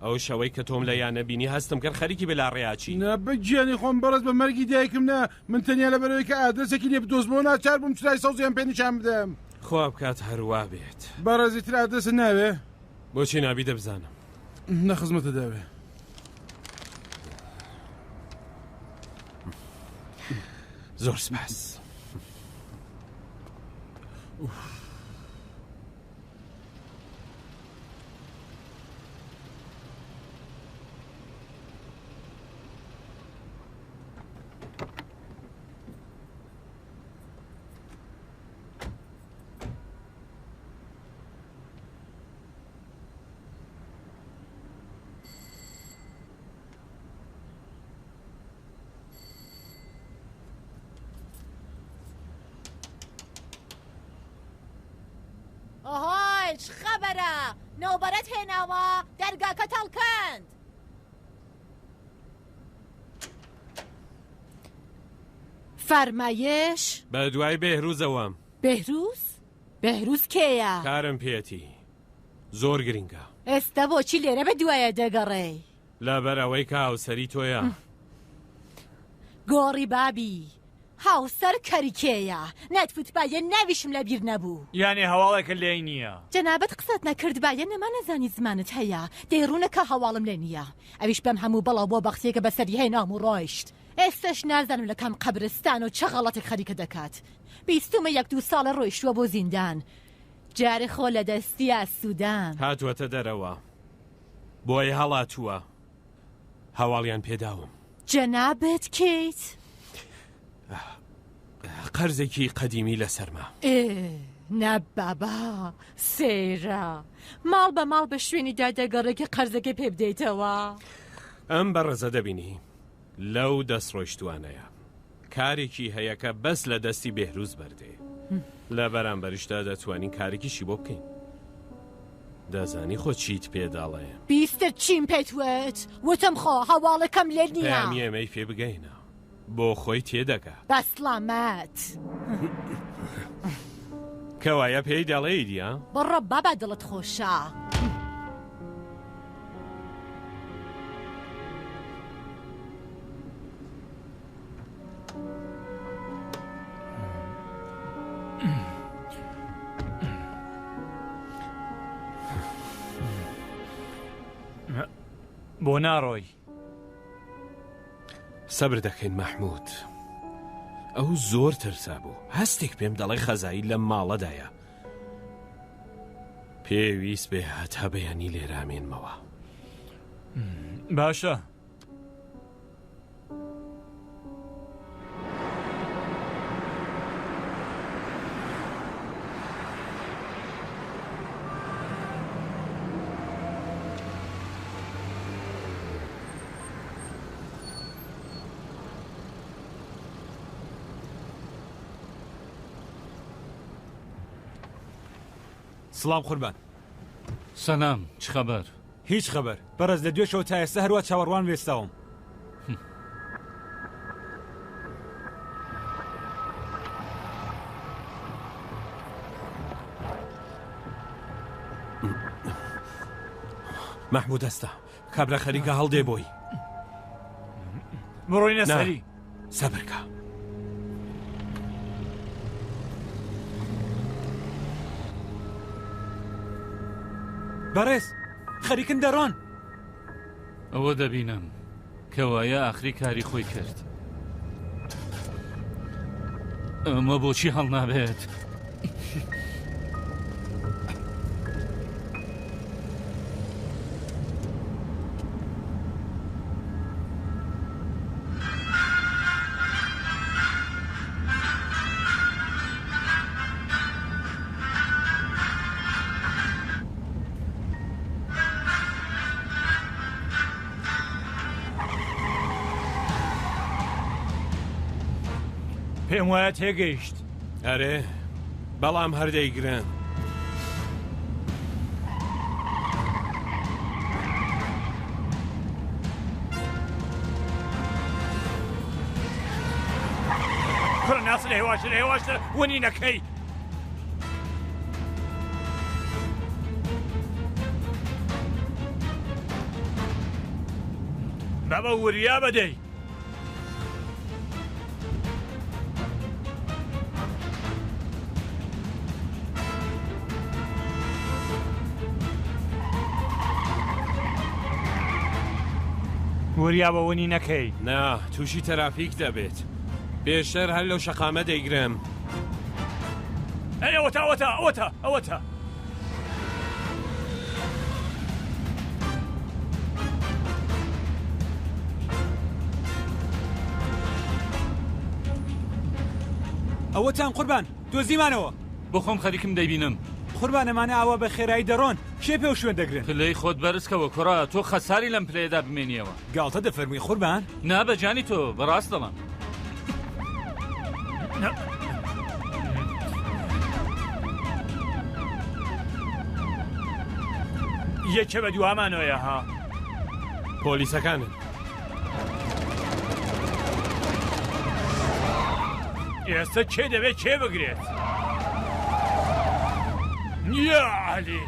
Speaker 2: ئەو شەوەی کە تۆم لە یانە بینی هەستم کرد خەریکی بێ لا ڕێیاچی
Speaker 5: نەبەگیانی خۆم بەڕێز بە مەرگی دایکم نا من تەنیا لە بەرەوەی کە ئادرسێکی لێ بدۆزمەوە ناچار بووم چرای سەوزیان پێ نیشان بدەم
Speaker 2: خوا بکات هەروە بێت
Speaker 5: بەڕێزی تر ئادرسە ناوێ
Speaker 2: بۆچی نابی دەبزانم
Speaker 5: نەخزمەتە داوێ
Speaker 2: زۆر سپاس
Speaker 12: ئۆهۆی خەبەرە نەوبەرەت هێناوە دەرگاکە تەڵکەند فەرمایش
Speaker 2: بە دوای بێهروزەوەم
Speaker 12: بێهروز کێیە
Speaker 2: کارم پێێتی زۆر گرینگە
Speaker 12: ئێستا بۆچی لێرە بە دوایە دەگەڕێ
Speaker 2: لەبەرەوەی کە هاوسەری تۆیە
Speaker 12: گۆڕی بابی هاوسەر کەریکێیە نەتفوتبایە ناویشم لە بیر نەبوو
Speaker 1: یانی هەواڵێکە لێی نییە
Speaker 12: جەنابەت قسەت نەکردبایە نەما نەزانی زمانت هەیە دەیڕوونەکە هەواڵم لێ نییە ئەویش بەم هەموو بەڵاو بۆ بەختێکە بەسەری هێنام و ڕۆیشت ئێستش نازانم لە کام قەبرستان و چه غەڵەتێک خەریکە دەکات بیستمە 1-2 ساڵە ڕۆیشتووە بۆ زیندان جارێ خۆ لە دەستی ئاسوودان
Speaker 2: هاتووەتە دەرەوە بۆی هەڵاتووە هەواڵیان پێداوم
Speaker 12: جەنابەت کەیت
Speaker 2: قەرزێکی قەدیمی لەسەرما
Speaker 12: نەبابا سێرە ماڵ بە ماڵ بە شوێنی دادەگەڕێکی قەرزەکە پێ بدەیتەوە.
Speaker 2: ئەم بەڕێزە دەبینی لەو دەستڕۆیشتوانەیە کارێکی هەیە کە بەس لە دەستی بێهروز بەردێ لە بەرامبەریشدا دەتوانین کارێکیشی بۆ بکەین. دەزانی خۆ چیت پێداڵێ
Speaker 12: بیستر چیم پێتوێت وتم خۆ هەواڵەکەم لێ نییە
Speaker 2: پەیامی ئێمەی پێ بگەینە بۆ خۆی تێدەکا
Speaker 12: بەسلامەت
Speaker 2: کەوایە پێی دەڵێیدیە
Speaker 12: بڕە بابا دڵت خۆشە.
Speaker 1: بۆ ناڕۆی
Speaker 2: سەبر دەکەین مەحموود ئەو زۆر ترسا بوو هەستێک پێم دەڵێ خەزایی لەم ماڵەدایە پێویست بێ هەتا بەیانی لێرامێنمەوە.
Speaker 1: باشە
Speaker 8: سڵام قوربان.
Speaker 13: سەلام چ خەبەر؟
Speaker 8: هیچ خەبەر بەڕێز لە دوێشەوە تا ئێستا هەروە چاوەڕوان وێستاوم.
Speaker 2: مەحموود ئەستا کابرا خەریکە هەڵدێ بۆی
Speaker 1: بڕۆینە سەری
Speaker 2: سەبرکە.
Speaker 8: بەڕێز خەریکن دەڕۆن.
Speaker 13: ئەوە دەبینم کەوایە ئاخری کاری خۆی کرد. ئەمە بۆچی هەڵ نابێت؟
Speaker 1: پێم وایە تێگەیشت.
Speaker 2: ئەرێ بەڵام هەردەیگرن.
Speaker 1: کوڕ ناسن هێواشتر هێواشتر وەنی نەکەی. بابە وریا بەدەی. وریا بەوەنی نەکەی.
Speaker 2: نا تووشی تەرافیک دەبێت بێشەر هەر لەو شەقامە دەیگرم.
Speaker 1: ئەوەتە ئەوەتە ئەوەتە ئەوەتە
Speaker 8: ئەوەتان قوربان دۆزیمانەوە
Speaker 13: بۆ خۆم خەریکم دەیبینم.
Speaker 8: قوربانەمانە ئاوا بە خێرایی دەڕۆن شێ پێ و شوێن دەگرن.
Speaker 13: پلەی خۆت بەرزکەوە کوڕا تۆ خەساری لەم پلەیەدا بمێنیەوە.
Speaker 8: گاڵتە دەفەرمی قوربان؟
Speaker 13: نا بەجانی تۆ بەڕاست دەڵام.
Speaker 1: یەکێ بە دوامانەوەیە ها
Speaker 2: پۆلیسەکانن.
Speaker 1: ئێستا کێ دەبێت کێ بگرێت؟ یا عەلی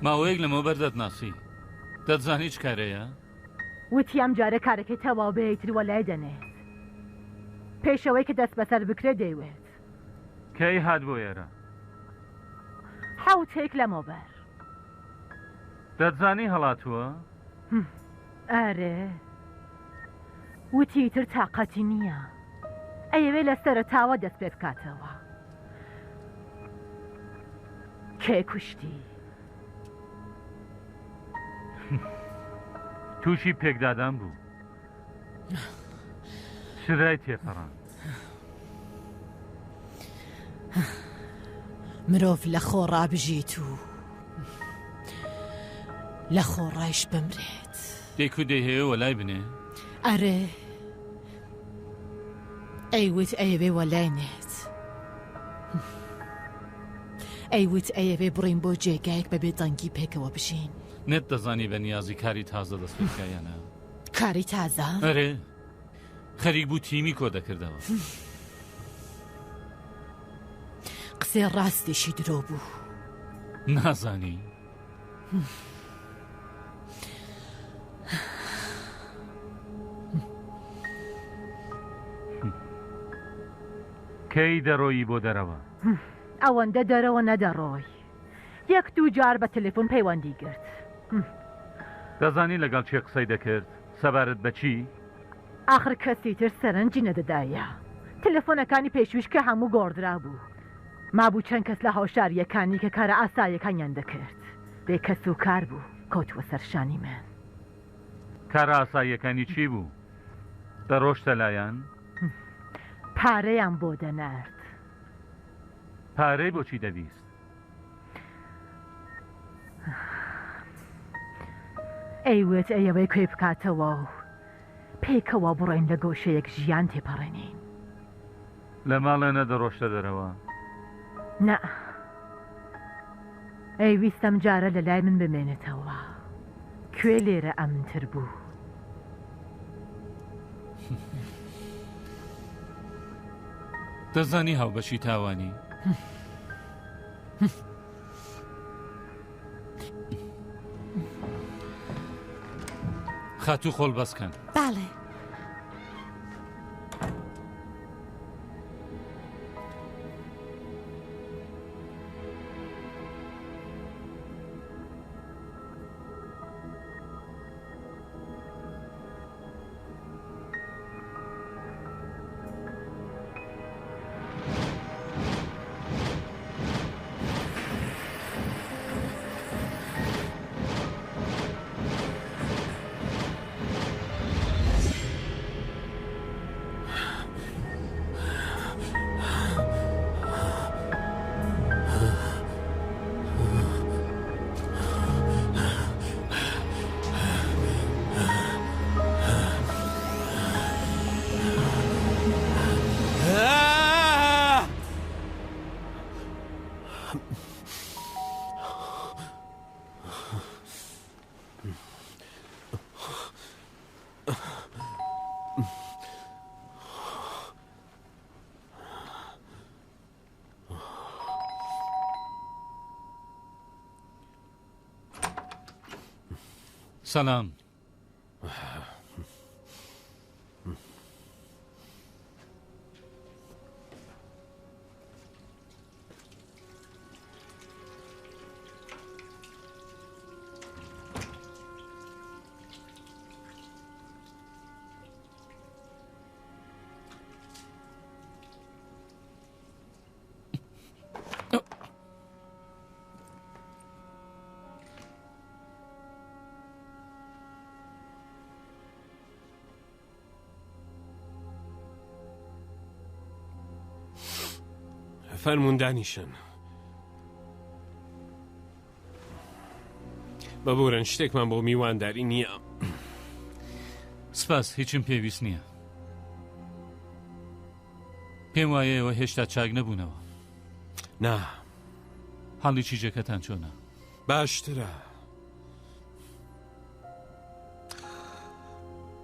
Speaker 13: ماوەیەک لەمە بەردەت ناسی دەتزانی چ کارەیە؟
Speaker 12: وتی ئەم جارە کارەکەی تەواو بەیتر وەلای دەنێت پێشەوەی کە دەست بەسەر بکرێ دەیوێت
Speaker 13: کەی هات بۆ ئێرە
Speaker 12: حەوتێک لەمەوبەر
Speaker 13: دەتزانی هەڵاتووە؟
Speaker 12: ئارێ وتی تر تااقەتی نییە ئەیەوێ لە سەرەتاوە دەست پێ بکاتەوە کێ کوشتی
Speaker 13: تووشی پێکدادان بوو شرای تێپەڕان
Speaker 12: مرۆڤ لە خۆڕا بژیت و لە خۆڕایش بمرێت
Speaker 13: دێک و دەی هەیە وەلای بنێ
Speaker 12: ئەرێ ئەیوت ئەیەوێ وەلایێنێت ئەیوت ئەیەوێ بڕین بۆ جێگایەک بەبێ دەنگی پێکەوە بژین
Speaker 13: نێت دەزانی بە نیازی کاری تازە دەست پێکایەنە
Speaker 12: کاری تازە؟
Speaker 13: ئەرێ خەریک بوو تیمی کۆ دەکردەوە
Speaker 12: قسێ ڕاستێکی درۆ بوو
Speaker 13: نازانی کەی دەڕۆیی بۆ دەرەوە
Speaker 12: ئەوەندە دەرەوە نەدەڕۆی یەک دوو جار بە تەلێفۆن پەیوەندی گرت
Speaker 13: دەزانی لەگەڵ چێ قسەی دەکرد سەبارەت بە چی؟
Speaker 12: ئاخر کەسی تر سەرنجی نەدەدایە تەلەفۆنەکانی پێشویش کە هەموو گۆڕدرا بوو مابوو چەند کەس لە هاوشاریەکانی کە کارە ئاسایەکانیان دەکرد بێ کەس و کار بوو کەوتوە سەرشانی من
Speaker 13: کارە ئاساییەکانی چی بوو؟ دەڕۆشتە لایەن؟
Speaker 12: پارەیان بۆ دەنارد
Speaker 13: پارەی بۆچی دەویست؟
Speaker 12: ئەیوێت ئەیەوەی کوێ بکاتەوە و پێکەوە بڕۆین لە گۆشەیەک ژیان تێپەڕێنین
Speaker 13: لە ماڵە نەدەڕۆشتە دەرەوە
Speaker 12: نە ئەیویستەم جارە لە لای من بمێنێتەوە کوێ لێرە ئەمنتر بوو
Speaker 13: دەزانی هاوبەشی تاوانی خاتوو خۆڵ بەسکەن
Speaker 12: باڵێ
Speaker 13: سلام
Speaker 2: فەرموندانیشن بەبورن شتێکمان بۆ میوانداری نییە
Speaker 13: سپاس هیچم پێویست نییە پێم وایە ئێوە هێشتا چاک نەبوونەوە
Speaker 2: نا
Speaker 13: هەڵی چیجەکەتان چۆنە
Speaker 2: باشترە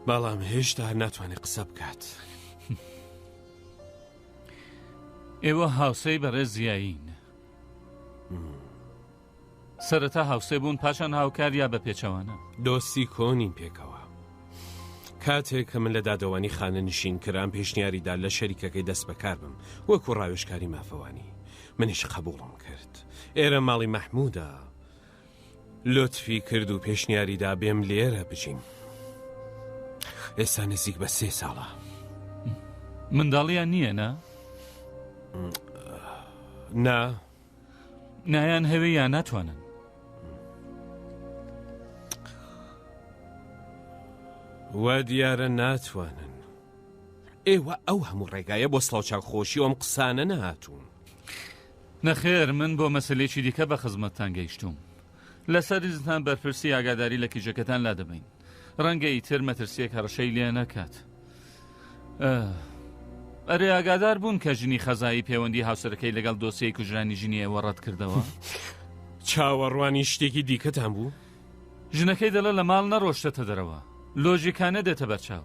Speaker 2: بەڵام هێشتا ناتوانێت قسە بکات
Speaker 13: ئێوە هاوسەی بەڕێز زیایین سەرەتا هاوسێ بوون پاشان هاوکار یا بە پێچەوانە
Speaker 2: دۆستی کۆنین پێکەوە کاتێک کە من لە دادەوانی خانە نشین کرام پێشنیاریدا لە شەریکەکەی دەست بەکار بم وەکو ڕاوێژکاری مافەوانی منیش قبوڵم کرد ئێرە ماڵی مەحموودە لۆتفی کرد و پێشنیاریدا بێم لێرە بژیم ئێستا نزیک بە 3 ساڵە
Speaker 13: منداڵیان نییە نا؟
Speaker 2: نا
Speaker 13: نایان هەوێ یان ناتوانن
Speaker 2: وا دیارە ناتوانن ئێوە ئەو هەموو ڕێگایە بۆ سڵاوچاک خۆشی ئەم قسانە نەهاتوون
Speaker 13: نەخێر من بۆ مەسلەیەکی دیکە بە خزمەتتان گەیشتوم لەسەریزتان بەرپرسی ئاگاداری لە کیژەکەتان لا دەبین ڕەنگە ئیتر مەترسیەک هەڕەشەی لێ نەکات ئەرێ ئاگادار بوون کە ژنی خەزایی پەیوەندی هاوسەرەکەی لەگەڵ دۆسیەی کوژرانی ژنی ئێوە ڕەت کردەوە
Speaker 2: چاوەڕوانی شتێکی دیکەتان بوو
Speaker 13: ژنەکەی دەڵێ لە ماڵ نەڕۆشتەتە دەرەوە لۆژیکانە دێتە بەرچاو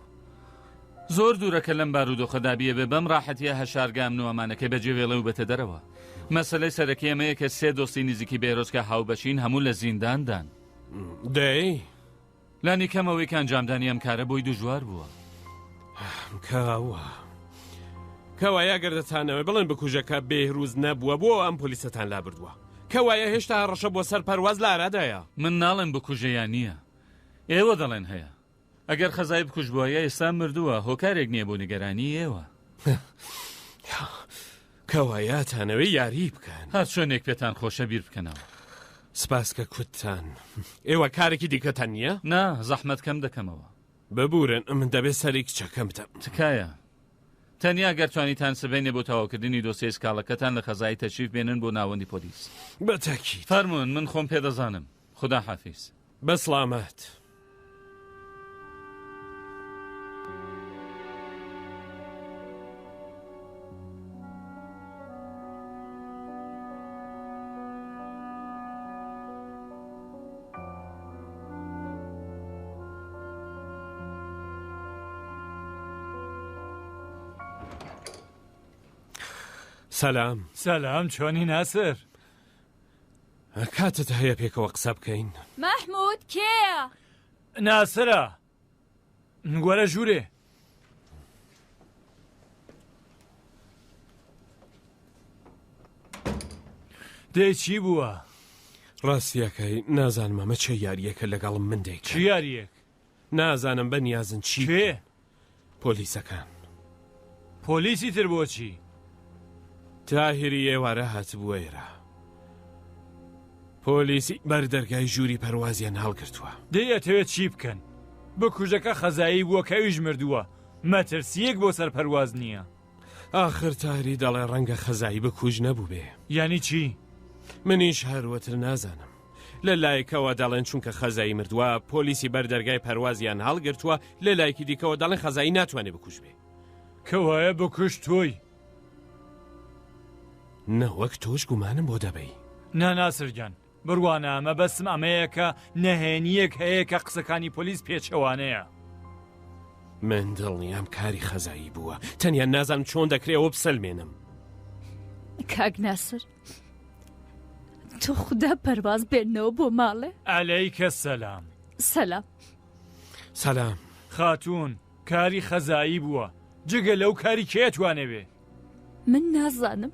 Speaker 13: زۆر دوورەکە لەم بارودۆخەدابیە بێ بەم ڕاحەتیە هەشارگام نوەمانەکەی بەجێوێڵە و بێتە دەرەوە مەسەلەی سەرەکی ئەمەیە کە 3 دۆستی نزیکی بێرۆزکە هاوبەشین هەموو لە زینداندان
Speaker 2: دەی
Speaker 13: لانی کەمەوەی کە ئەنجامدانی ئەم کارە بۆی دوژوار بووە
Speaker 2: کەوایە گەردەتانەوە بڵێن بکوژەکە بێهروز نەبووە بۆ ئەم پۆلیسەتان لابردووە کەوایە هێشتا ڕەشە بۆ سەر پەرواز لە ئارادایە
Speaker 13: من ناڵێن بکوژەیان نییە ئێوە دەڵێن هەیە ئەگەر خەزای بکوژ بووە ئێستا مردووە هۆکارێک نییە بۆ نیگەرانی ئێوە
Speaker 2: کەوایەتانەوەی یاری بکەن
Speaker 13: هەر چۆنێک پێتان خۆشە بیر بکەنەوە
Speaker 2: سپاس کە کوتتان ئێوە کارێکی دیکەتان نییە؟
Speaker 13: نا زەحمەت کەم دەکەمەوە
Speaker 2: ببورن من دەبێت سەری کچەکەم
Speaker 13: تکایە تەنیا گەرتوانیتان سبەینێ بۆ تەواوکردنی دۆسیە سکاڵەکەتان لە خەزای تەشریف بێنن بۆ ناوەندی پۆلیس
Speaker 2: بەتەکی
Speaker 13: فەرمون من خۆم پێدەزانم خدا حافیز
Speaker 2: بەسڵامەت
Speaker 1: سەلام چۆنی ناسر
Speaker 2: کاتت هەیە پێکەوە قسە بکەین
Speaker 3: مەحموود کێیە؟
Speaker 1: ناسرە گوەرە ژوورێ دەی چی بووە؟
Speaker 2: ڕاستیەکەی نازانم ئەمە چه یاریەکە لەگەڵم من دەیکەن
Speaker 1: چ یاریەک؟
Speaker 2: نازانم بە نیازن چی
Speaker 1: کێ؟
Speaker 2: پۆلیسەکان
Speaker 1: پۆلیسی تر بۆچی؟
Speaker 2: تاهری ئێوارە هاتبووە ئێرە پۆلیسی بەردەرگای ژووری پەروازیان هەڵگرتووە
Speaker 1: دەیەتەوێت چی بکەن؟ بکوژەکە خەزایی بووە کە ئەویش مردووە مەترسیەک بۆ سەر پەرواز نییە
Speaker 2: ئاخر تاری دەڵێ ڕەنگە خەزایی بکوژ نەبوو بێ
Speaker 1: یانی چی؟
Speaker 2: منیش هەروەتر نازانم لە لایەکەوە دەڵێن چونکە خەزایی مردووە پۆلیسی بەردەرگای پەروازیان هەڵگرتووە لە لایەکی دیکەوە دەڵێن خەزایی ناتوانێت بکوژ بێ
Speaker 1: کەوایە بکوژ تۆی
Speaker 2: نەوەک تۆش گومانم بۆ دەبەی
Speaker 1: ناناسرگیان بڕوانە ئەمە بەسم ئەمەیە کە نەهێنیەک هەیە کە قسەکانی پۆلیس پێچەوانەیە
Speaker 2: من دڵنیام کاری خەزایی بووە تەنیا نازانم چۆن دەکرێەوە بسەلمێنم
Speaker 3: کاک ناسر تۆ خوددا پەرواز بێنەوە بۆ ماڵێ؟
Speaker 1: ئەلەیکە سەلام
Speaker 2: سەلام
Speaker 1: خاتوون کاری خەزایی بووە جگە لەو کاری کێتوانێ بێ
Speaker 3: من نازانم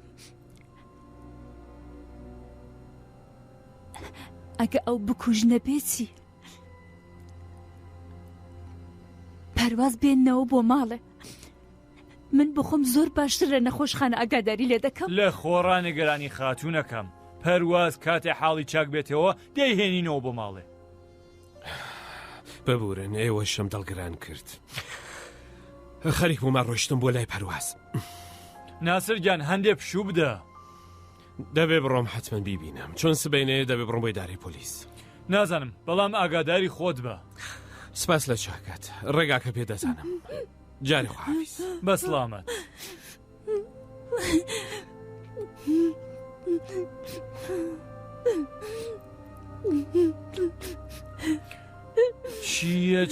Speaker 3: ئەگە ئەو بکوژ نەبێتی پەرواز بێنەوە بۆ ماڵێ من بخۆم زۆر باشتر لە نەخۆشخانە ئاگاداری لێ دەکەم
Speaker 1: لە خۆڕانێگەرانی خاتوونەکەم پەرواز کاتێ حاڵی چاک بێتەوە دەیهێنینەوە بۆ ماڵێ
Speaker 2: ببورن ئێوە شەم دڵگران کرد خەریک بوومە ڕۆیشتم بۆ لای پەرواز
Speaker 1: ناسرگیان هەندێ پشوو بدە
Speaker 2: دەبێ بڕۆم حتمما بیبینم چۆن سبەینەیە دەبێ بڕۆم بۆی داری پۆلیس
Speaker 1: نازانم بەڵام ئاگاداری خۆت بە
Speaker 2: سپاس لە چاکات ڕێگاکە پێدەزانم جاری خواحافیز
Speaker 1: بەسڵامەت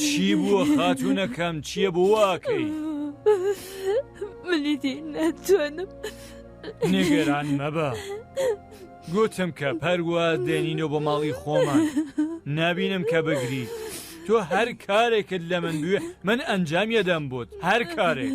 Speaker 1: چی بووە خاتوونەکەم چییە بۆ واکەی
Speaker 6: منی دی ناتوانم
Speaker 1: نیگەران مەبە گوتم کە پەرواز دێنینەوە بۆ ماڵی خۆمان نابینم کە بگری تۆ هەر کارێکت لە من بوێ من ئەنجامی دەم بۆت هەر کارێک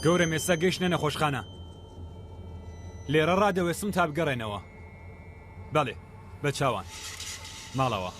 Speaker 8: گەورم ئێستا گەیشتنە نەخۆشخانە لێرە ڕادەوێستم تا بگەڕێنەوە بەڵێ بە چاوان ماڵەوە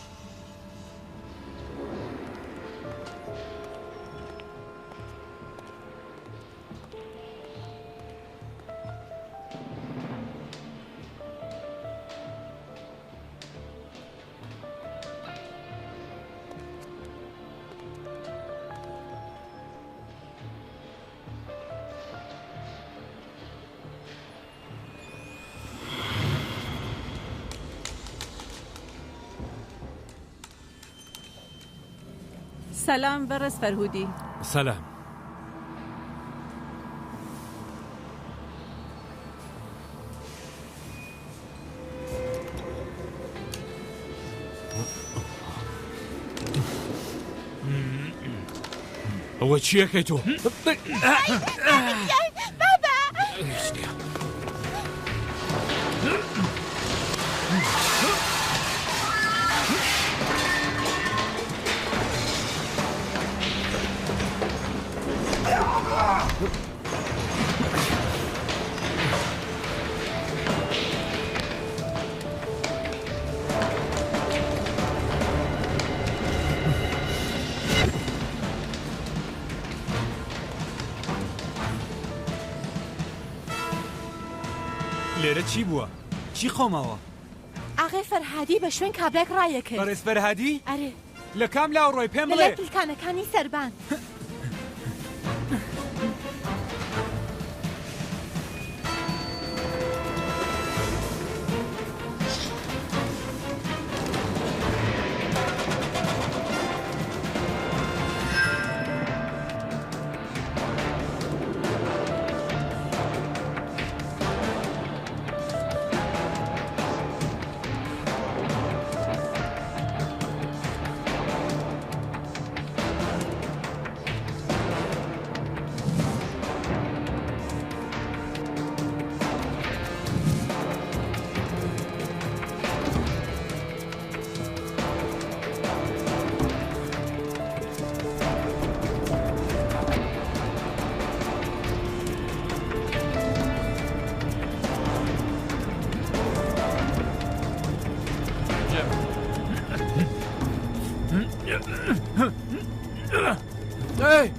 Speaker 11: سەلام بەڕێز فەرهودی
Speaker 8: سەلام ئەوە چیەکەی تۆ؟ لێرە چی بووە؟ چی خۆمەوە؟
Speaker 12: ئاغای فەرهادی بە شوێن کابراک ڕایەکرد.
Speaker 8: بەڕێز فەرهادی؟
Speaker 12: ئەرێ
Speaker 8: لە کام لاوڕۆی پێم بڵێ؟
Speaker 12: لە پلکانەکانی سەربان.
Speaker 1: Hey!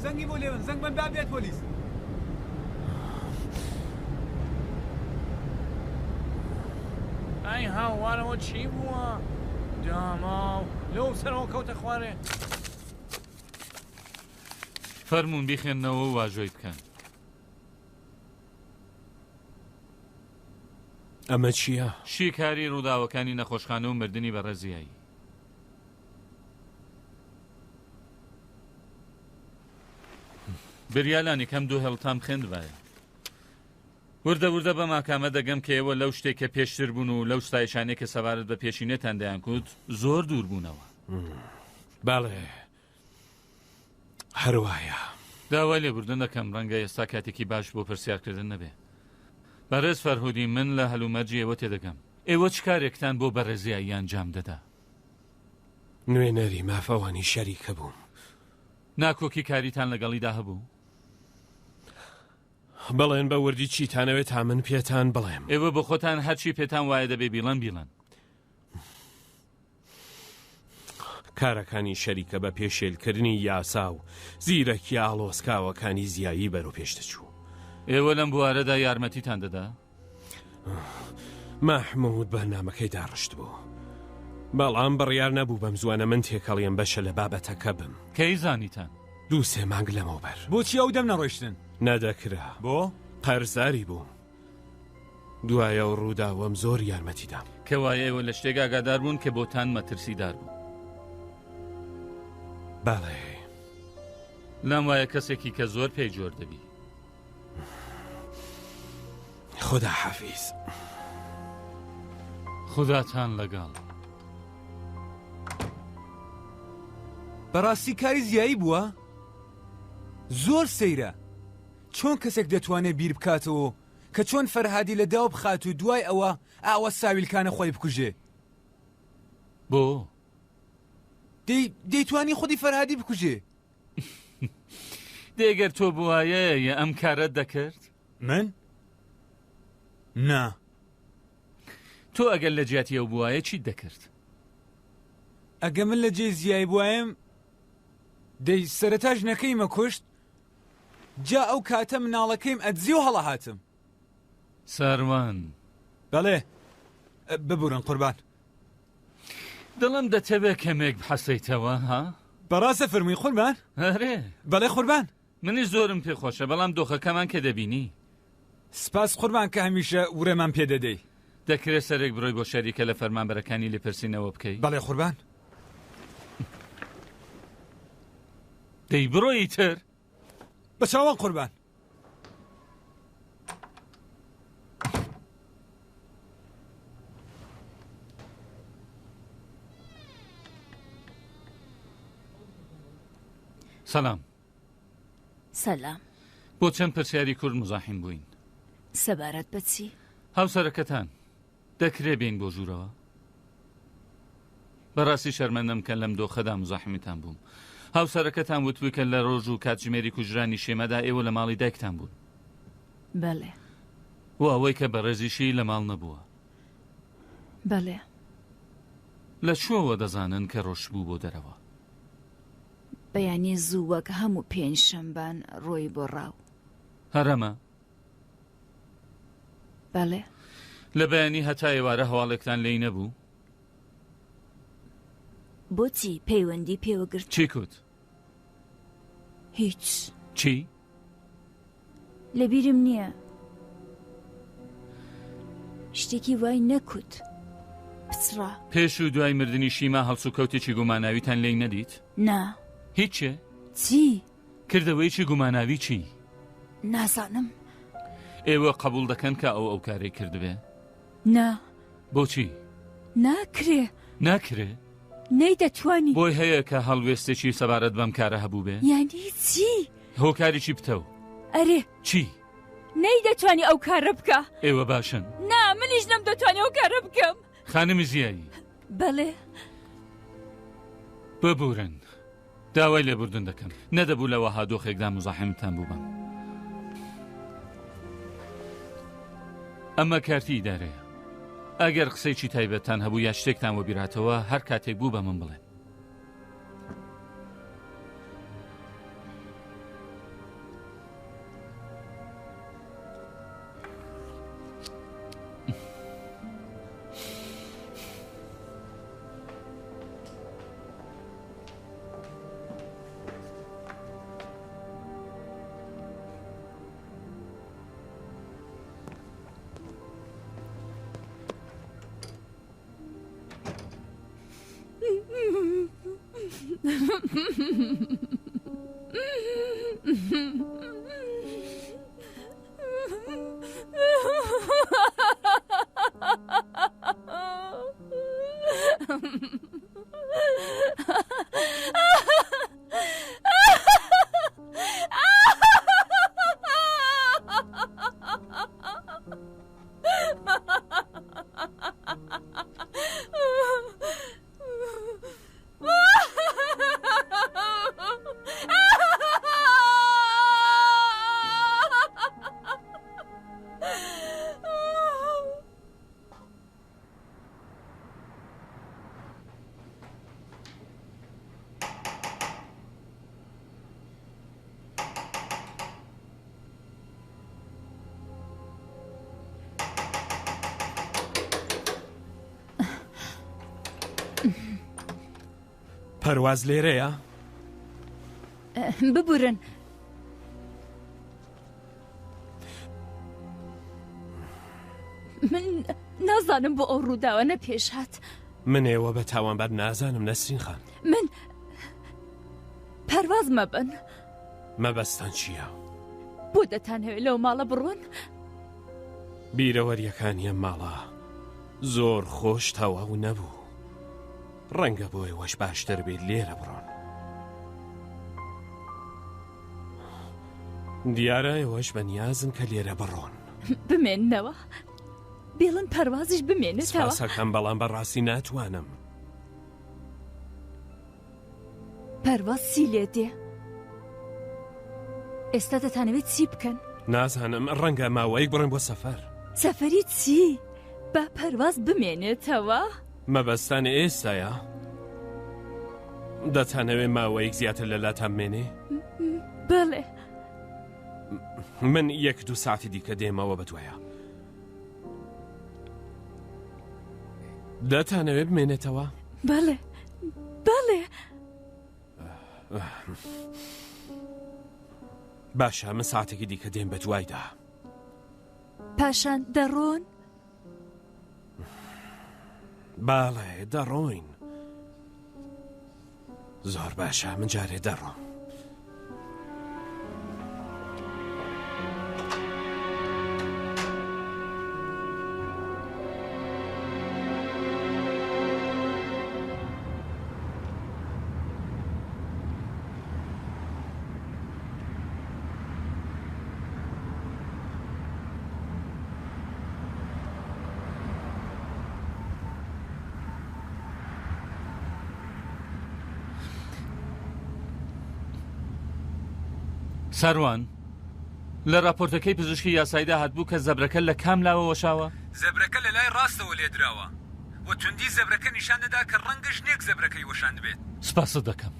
Speaker 8: زەنگی بۆ لێون زەنگ بن با بێت پۆلیس
Speaker 1: ئەی هاوارەوە چی بووە؟ داماو لەو سەرەوە کەوتە خوارێ
Speaker 13: فەرموون بیخێننەوە و واژۆی بکەن.
Speaker 2: ئەمە چییە؟
Speaker 13: شیکاری ڕووداوەکانی نەخۆشخانە و مردنی بە ڕێزیایی. بریالانی کەم دوو هێڵتام خوێندبایە. وردە وردە بە ماکامە دەگەم کە ئێوە لەو شتێک کە پێشتر بوون و لەو ستایشانەی کە سەبارەت بە پێشینێتان دەیانکوت زۆر دوور بوونەوە.
Speaker 2: باڵێ هەروایە
Speaker 13: داوای لێبوردن دەکەم ڕەنگە ئێستا کاتێکی باش بۆ پرسیارکردن نەبێ. بەڕێز فەرهودی من لە هەلومەرجی ئێوە تێدەگەم. ئێوە چ کارێکتان بۆ بەڕێزیایی ئەنجام دەدا؟
Speaker 2: نوێنەری مافەوانی شەریکە بووم.
Speaker 13: ناکۆکی کاریتان لەگەڵیدا هەبوو؟
Speaker 2: بەڵێن بە وردی چیتانەوێت تا من پێتان بڵێم.
Speaker 13: ئێوە بە خۆتان هەرچی پێتان وایە دەبێ بیڵەن بیڵەن.
Speaker 2: کارەکانی شەریکە بە پێشێلکردنی یاسا و زیرەکی ئاڵۆسکاوەکانی زیایی بەرەو پێش دەچوو.
Speaker 13: ئێوە لەم بوارەدا یارمەتیتان دەدا؟
Speaker 2: مەحموود بەرنامەکەی داڕشت بوو، بەڵام بڕیار نەبوو بەم زوانە من تێکەڵیم بەشە لە بابەتەکە بم.
Speaker 13: کەی زانیتان؟
Speaker 2: 2-3 مانگ لەمەوبەر.
Speaker 8: بۆچی ئەو دەم نەڕۆیشتن؟
Speaker 2: نەدەکرا.
Speaker 8: بۆ؟
Speaker 2: قەرزاری بوو. دوایە و ڕووداوەم زۆر یارمەتیدام.
Speaker 13: کەوایە ئێوە لە شتێک ئاگادار بوون کە بۆتان مەترسیدار بوو.
Speaker 2: بەڵێ.
Speaker 13: لام وایە کەسێکی کە زۆر پێی جۆر دەبی.
Speaker 2: خدا حەفیز.
Speaker 13: خوداتان لەگەڵ.
Speaker 14: بەڕاستی کاری زیایی بووە؟ زۆر سەیرە. چۆن کەسێک دەتوانێت بیر بکاتەوە کە چۆن فەرهادی لە داو بخات و دوای ئەوە ساویلکانە خۆی بکوژێ؟
Speaker 13: بۆ؟
Speaker 14: دەیتوانی خودی فەرهادی بکوژێ؟
Speaker 13: دێگەر تۆ بوایە ئەم کارەت دەکرد؟
Speaker 8: من؟ نا.
Speaker 13: تۆ ئەگەر لە جیاتی ئەو بوایە چیت دەکرد؟
Speaker 14: ئەگە من لە جێ زیایی بوایم دەی سەرەتا ژنەکەیمە کوشت، جا ئەو کاتە مناڵەکەیم ئەدزی و هەڵەهاتم.
Speaker 13: ساروان.
Speaker 14: بەڵێ ببورن قوربان.
Speaker 13: دڵم دەتەوێت کەمێک بحەسەیتەوە ها؟
Speaker 14: بەڕاستە فەرمووی قوربان؟
Speaker 13: هەرێ.
Speaker 14: بەڵێ قوربان.
Speaker 13: منیش زۆرم پێخۆشە بەڵام دۆخەکەمان کە دەبینی.
Speaker 14: سپاس قوربان کە هەمیشە ورێمان پێدەدەی.
Speaker 13: دەکرێت سەرێک بڕۆی بۆ شەریکە لە فەرمانبەرەکانی لێپرسینەوە بکەیت؟
Speaker 14: بەڵێ قوربان.
Speaker 13: دەی بڕۆی تر؟
Speaker 14: بە چاوان قوربان.
Speaker 13: سەلام.
Speaker 3: سەلام.
Speaker 13: بۆ چەند پرسیاری کورد مزاحیم بووین؟
Speaker 3: سەبارەت بەچی؟
Speaker 13: هاوسەرەکەتان دەکرێ بین بۆ ژوورەوە؟ بەڕاستی شەرمەندەم کە لەم دۆخەدا مزاحمیتان بووم. هاوسەرەکەتان وتوی کە لە ڕۆژ و کاتژمێری کوژرانی شێمەدا ئێوە لە ماڵی دایکتان بوون.
Speaker 3: بەڵێ.
Speaker 13: و ئەوەی کە بەڕێزیشی لە ماڵ نەبووە.
Speaker 3: بەڵێ.
Speaker 13: لە چۆوە دەزانن کە ڕۆژ بوو بۆ دەرەوە؟
Speaker 3: بەیانی زوو وەک هەموو پێنج شەمبان ڕۆی بۆ ڕاو.
Speaker 13: هەرەمە؟
Speaker 3: بەڵێ.
Speaker 13: لە بەیانی هەتا ئێوارە هەواڵێکتان لێی نەبوو؟
Speaker 3: بۆچی پەیوەندی پێوەگرت؟
Speaker 13: چی کوت؟
Speaker 3: هیچ.
Speaker 13: چی؟
Speaker 3: لەبیرم نییە. شتێکی وای نەکوت. پچڕا.
Speaker 13: پێش و دوای مردنی شیما هەڵسو کەوتێکی گوماناویتان لێی نەدیت؟
Speaker 3: نا.
Speaker 13: هیچێ؟
Speaker 3: چی؟
Speaker 13: کردەوەیکی گوماناوی چی؟
Speaker 3: نازانم.
Speaker 13: ئێوە قبول دەکەن کە ئەو کارێک کردبێ؟
Speaker 3: نا.
Speaker 13: بۆچی؟
Speaker 3: ناکرێ.
Speaker 13: ناکرێ؟
Speaker 3: نەی دەتوانی.
Speaker 13: بۆی هەیە کە هەڵوێستێکی سەبارەت بەم کارە هەبوو بێ؟
Speaker 3: یانی چی؟
Speaker 13: هۆکارێکی بتەو.
Speaker 3: ئەرێ.
Speaker 13: چی؟
Speaker 3: نەی دەتوانی ئەو کارە بکە.
Speaker 13: ئێوە باشن.
Speaker 3: نا منیش نەم دەتوانی ئەو کارە بکەم.
Speaker 13: خانمی زیایی.
Speaker 3: بەڵێ.
Speaker 13: ببورن. داوای لێبوردن دەکەم. نەدەبوو لەوە هادۆخێکدا مزاحمتان بوو بم. ئەمە کارتی ئیدارەیە. ئەگەر قسەیکی تایبەتان هەبوو یا شتێکتان وە بیراتەوە هەر کاتێک بوو بە من بڵێن.
Speaker 2: پەرواز لێرەیە؟
Speaker 3: ببورن. من نازانم بۆ ئەو ڕووداوە نەپێش هات.
Speaker 2: من ئێوە بە تاوانبار نازانم نەسرین خان.
Speaker 3: من پەرواز مەبن.
Speaker 2: مەبەستان چییە؟
Speaker 3: بۆ دەتانەوێت لەو ماڵە بڕۆن؟
Speaker 2: بیرەوەریەکانی ئەم ماڵە زۆر خۆش تەواو نەبوو. ڕەنگە بۆ ئێوەش باشتر بێت لێرە بڕۆن. دیارە ئێوەش بەنیازن کە لێرە بڕۆن.
Speaker 3: بمێننەوە. بێڵن پەروازیش بمێنێتەوە.
Speaker 2: سپاسەکەم بەڵام بەڕاستی ناتوانم.
Speaker 3: پەرواز چی لێ دێ؟ ئێستا دەتانەوێت چی بکەن؟
Speaker 2: نازانم ڕەنگە ماوەیەک بڕێن بۆ سەفەر.
Speaker 3: سەفەری چی؟ با پەرواز بمێنێتەوە؟
Speaker 2: مەبەستان ئێستایە؟ دەتانەوێت ماوەیەک زیاتر لەلاتان بمێنێ؟
Speaker 3: بەڵێ.
Speaker 2: من 1-2 ساعتی دیکە دێمەوە بەدوایە. دەتانەوێت بمێنێتەوە؟
Speaker 3: بەڵێ بەڵێ.
Speaker 2: باشە من ساعتێکی دیکە دێم بە دوایدا.
Speaker 3: پاشان دەڕۆن؟
Speaker 2: باڵێ دەڕۆین. زۆر باشە من جارێ دەڕۆم.
Speaker 13: سەروان لە راپۆرتەکەی پزیشکی یاساییدا هاتبوو کە زەبرەکە لە کام لاوە وەشاوە؟
Speaker 14: زەبرەکە لە لای ڕاستەوە لێدراوە و توندی زەبرەکە نیشان دەدا کە ڕەنگە ژنێک زەبرەکەی وەشاند بێت.
Speaker 13: سپاست دەکەم.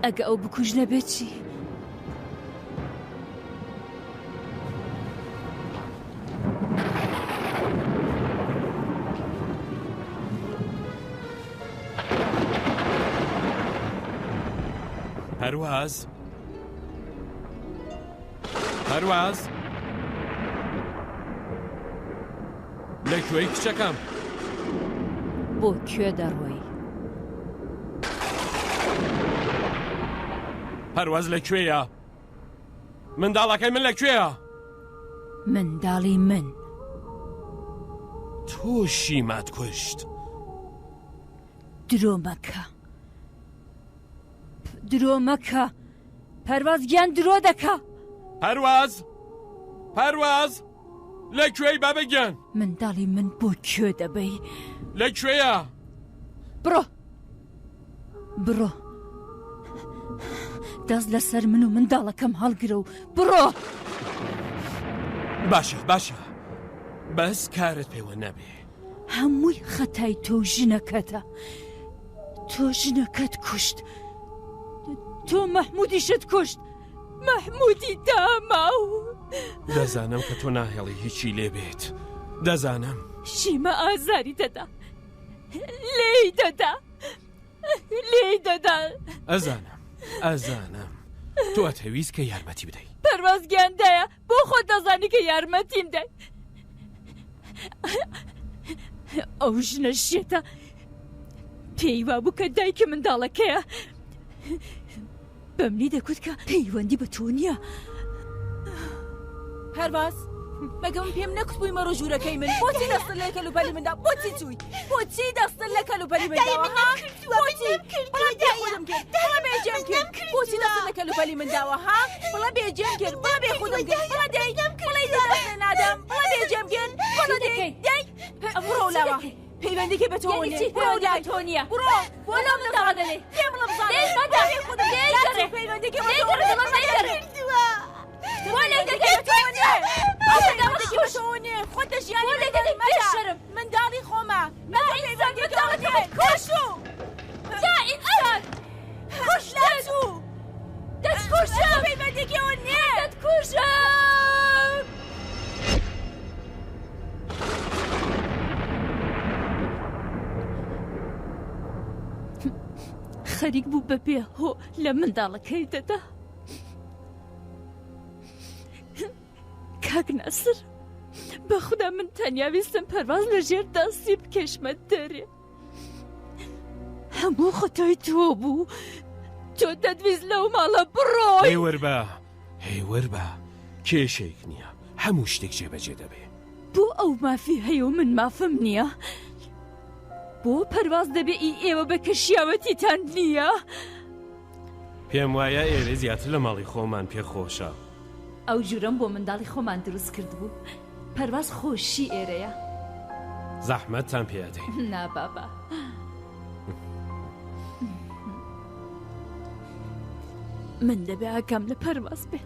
Speaker 3: ئەگە ئەو بکوژنە بێت چی؟
Speaker 2: پەرواز پەرواز لەکوێی کچەکەم؟
Speaker 3: بۆ کوێ دەڕۆی؟
Speaker 2: پەرواز لەکوێیە؟ منداڵەکەی من لەکوێیە؟
Speaker 3: منداڵی من.
Speaker 2: تۆ شیمات کوشت.
Speaker 3: درۆ مەکە. درۆ مەکە. پەرواز گیان درۆ دەکا.
Speaker 2: پەرواز پەرواز لەکوێی بابەگیان؟
Speaker 3: منداڵی من بۆ کوێ دەبەی؟
Speaker 2: لەکوێیە؟
Speaker 3: بڕۆ بڕۆ. دەست لەسەر من و منداڵەکەم هەڵگرە و بڕۆ.
Speaker 2: باشە باشە بەس کارت پێوە نەبێ.
Speaker 3: هەمووی خەتای تۆ ژنەکەتە. تۆ ژنەکەت کوشت. تۆ مەحموودیشت کوشت. مەحموودی داماو.
Speaker 2: دەزانم کە تۆ ناهێڵی هیچی لێ بێت. دەزانم.
Speaker 3: شیمە ئازاری دەدا. لێی دەدا. لێی دەدا.
Speaker 2: ئەزانم تۆ ئەتەویست کە یارمەتی بدەیت.
Speaker 3: پەرواز گیاندایە بۆ خۆت دەزانی کە یارمەتیم دەی. ئەو ژنە شێتە پێی وابوو کە دایکی منداڵەکەیە. بەمنی دەکوت کە پەیوەندی بە تۆ نییە.
Speaker 6: پەرواز مەگەم پێم نەکوتبووی مەڕۆ ژوورەکەی من بۆچی دەستن لە کەلوپەلی مندا بۆچی چووی بۆچی دەستن لە کەلوپەلی منداوە بێجێم کرد بۆچی دەستن لە کەلوپەلی منداوە ها بڵە بێجێم کرد بڵە بێ خودم کرد بڵە دەی بڵی دەستێ نادەم بڵە بێجێم کرد بڵە دەی بڕۆ لاوە پەیوەندیکە بە تۆ بڕۆ لای تۆ نییە بڕۆ بۆ لەم دەڵا دەڵێ پێم بڵە بزانێ خودم پەیوەندیکە بە تۆ ولا دەکەوێتەوە خۆت دەژیانی شەرم منداڵی خۆمە کۆشو ئینسان خوش لاتوو دەتکوشم پەیوەندێکەوە نییە دەتکوشم
Speaker 3: خەریک بوو بەبێ هۆ لە منداڵەکەی دەدا کاک نەسر بەخدا من تەنیاویستم پەرواز لە ژێر دەستی بکەشمە دەرێ هەموو خەتای تۆ بوو تۆ دەدویست لەو ماڵە بڕۆی
Speaker 2: هەی وەربە کێشێک نییە هەموو شتێک جێبەجێ دەبێ
Speaker 3: بۆ ئەو مافی هەیە و من مافم نییە بۆ پەرواز دەبێ ئێوە بە کەشیاوەتیتان نییە
Speaker 2: پێم وایە ئێرە زیاتر لە ماڵی خۆمان پێخۆشە
Speaker 3: ئەو جورم بۆ منداڵی خۆمان دروست کرد بوو پەرواز خۆشی ئێرەیە
Speaker 2: زەحمەتتان پێدەین
Speaker 3: نابابا من دەبێ ئاگام لە پەرواز بێ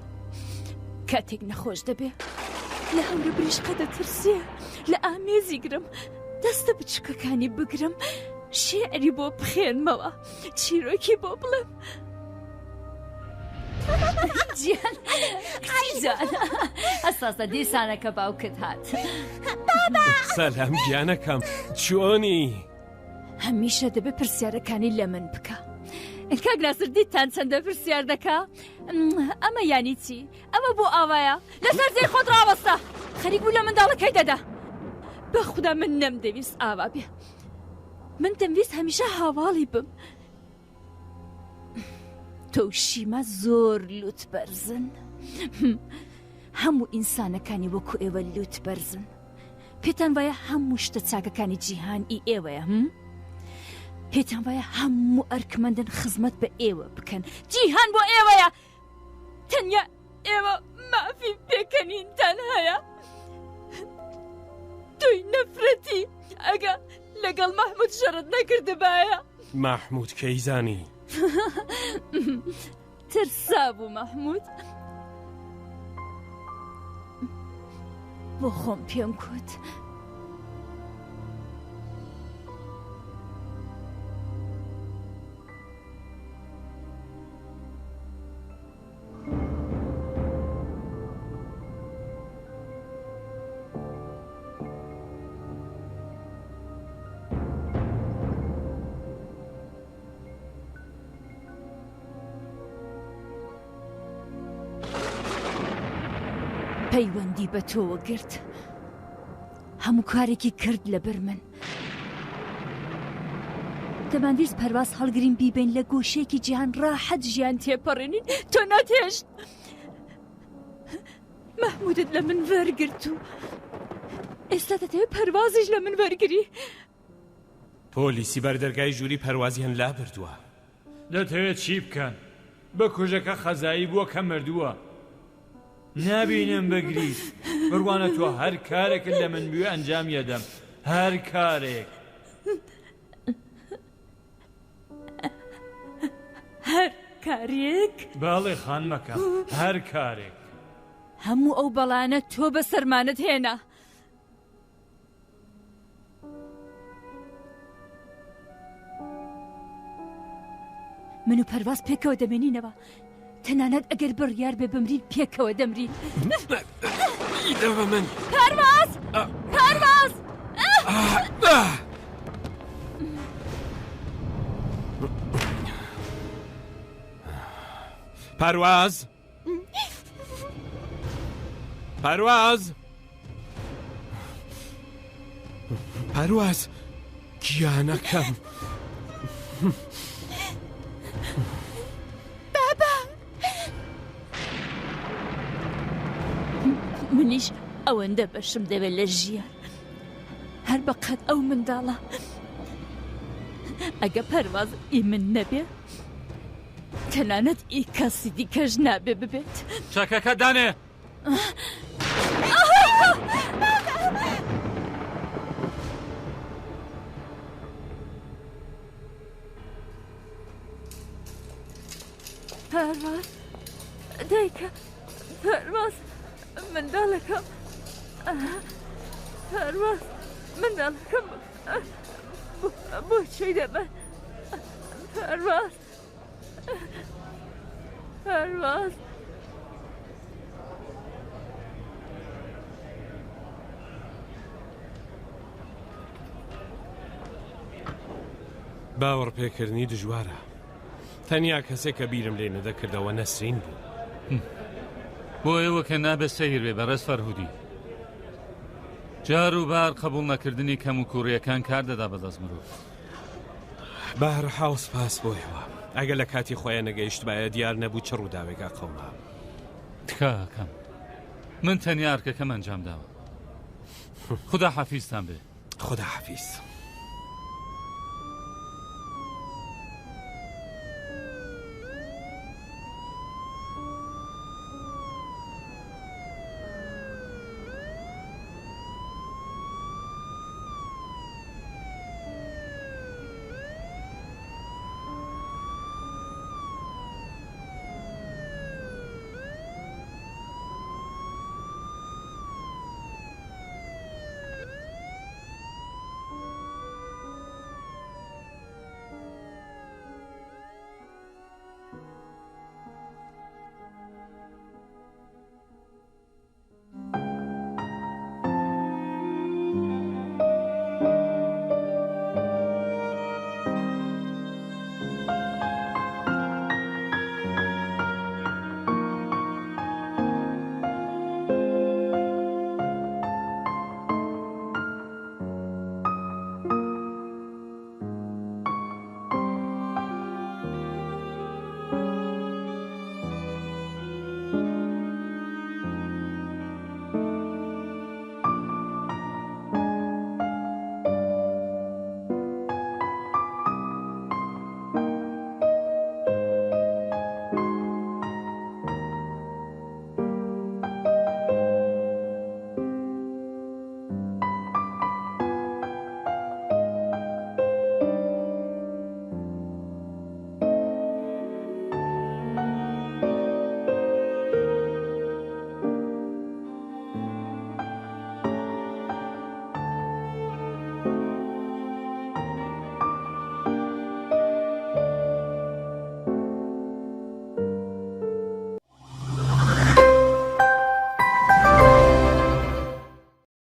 Speaker 3: کاتێک نەخۆش دەبێ لە هەورە بریشقە دەترسێ لە ئامێزی گرم دەستە بچکەکانی بگرم شێعری بۆ بخێنمەوە چیرۆکی بۆ بڵێم
Speaker 15: جیان ئەساسە دیسانەکە باوکت هات
Speaker 2: سەلام گیانەکەم چۆنی
Speaker 3: هەمیشە دەبێ پرسیارەکانی لە من بکە کاک ناسر دیتان چەندە پرسیار دەکا ئەمە یانی چی ئەمە بۆ ئاوایە لەسەر جێی خۆت ڕاوەستە خەریک بوو لە منداڵەکەی دەدا بەخدا من نەمدەویست ئاوا بێ من دەمویست هەمیشە هاواڵی بم تۆشیمە زۆر لوت بەرزن هەموو ئینسانەکانی وەکو ئێوە لوت بەرزن پێتان وایە هەموو شتە چاکەکانی جیهانی ئێوەیە پێتان وایە هەموو ئەرکمەندن خزمەت بە ئێوە بکەن جیهان بۆ ئێوەیە تەنیا ئێوە مافی پێکەنینتان هەیە توی نەفرەتی ئەگە لەگەڵ مەحموود شەرت نەکردبایە
Speaker 2: مەحموود کەیزانی
Speaker 3: ترسا بوو مەحموود بۆ خۆم پێم کوت پەیوەندی بە تۆوە گرت هەموو کارێکی کرد لەبەر من دەمانویست پەرواز هەڵگرین بیبین لە گۆشەیەکی جیهان ڕاحەت ژیان تێپەڕێنین تۆ ناتێشت مەحمودت لە من وەرگرت و ئێستا دەتەوێت پەروازیش لە من وەرگری
Speaker 2: پۆلیسی بەردەرگای ژووری پەروازیان لا بردووە
Speaker 1: دەتەوێت چی بکەن بە کۆژەکە خەزایی بووە کە مردووە نابینم بەگری بڕوانە تۆ هەر کارێکن لە من بوێ ئەنجام یەدەم هەر کارێک
Speaker 3: هەر کارێک
Speaker 1: باڵێ خانمەکە هەر کارێک
Speaker 3: هەموو ئەو بەڵانە تۆ بە سەرمانت هێنا من و پەرواز پێکەوە دەمێنینەوە تەنانەت ئەگەر بڕیار بێ بمرین پێکەوە دەمرین
Speaker 2: ئیدەوە من
Speaker 3: پەرواز پەرواز
Speaker 2: پەرواز پەرواز پەرواز گیانەکەم
Speaker 3: منیش ئەوەندە بەشم دەوێت لە ژیان هەر بەقەت ئەو منداڵە ئەگە پەرواز ئی من نەبێ تەنانەت ئی کەسی دیکەش نابێ ببێت
Speaker 13: چاکەکە دانێ
Speaker 3: پەرواز دایکە پەرواز منداڵەکەم پەرواز منداڵەکەم بۆچی دەبە پەرواز پەرواز
Speaker 2: باوەڕ پێکردنی دژوارە تەنیا کەسێک کە بیرم لێ نەدەکردەوە نەسرین بوو
Speaker 13: بۆ ئێوە کە نابێ سەیر بێ بەڕێز فەرهودی جار و بار قبول نەکردنی کەم و کوڕیەکان کار دەدا بەدەست مرۆڤ
Speaker 2: بەهر حاوس پاس بۆیەوە ئەگە لە کاتی خۆیان نەگەیشت باە دیار نەبوو چ ڕووداوێکا قەوما
Speaker 13: تکاکەم من تەنیا ئارکەکەم ئەنجام داوە خدا حەفیزتان بێ
Speaker 2: خدا حەفیز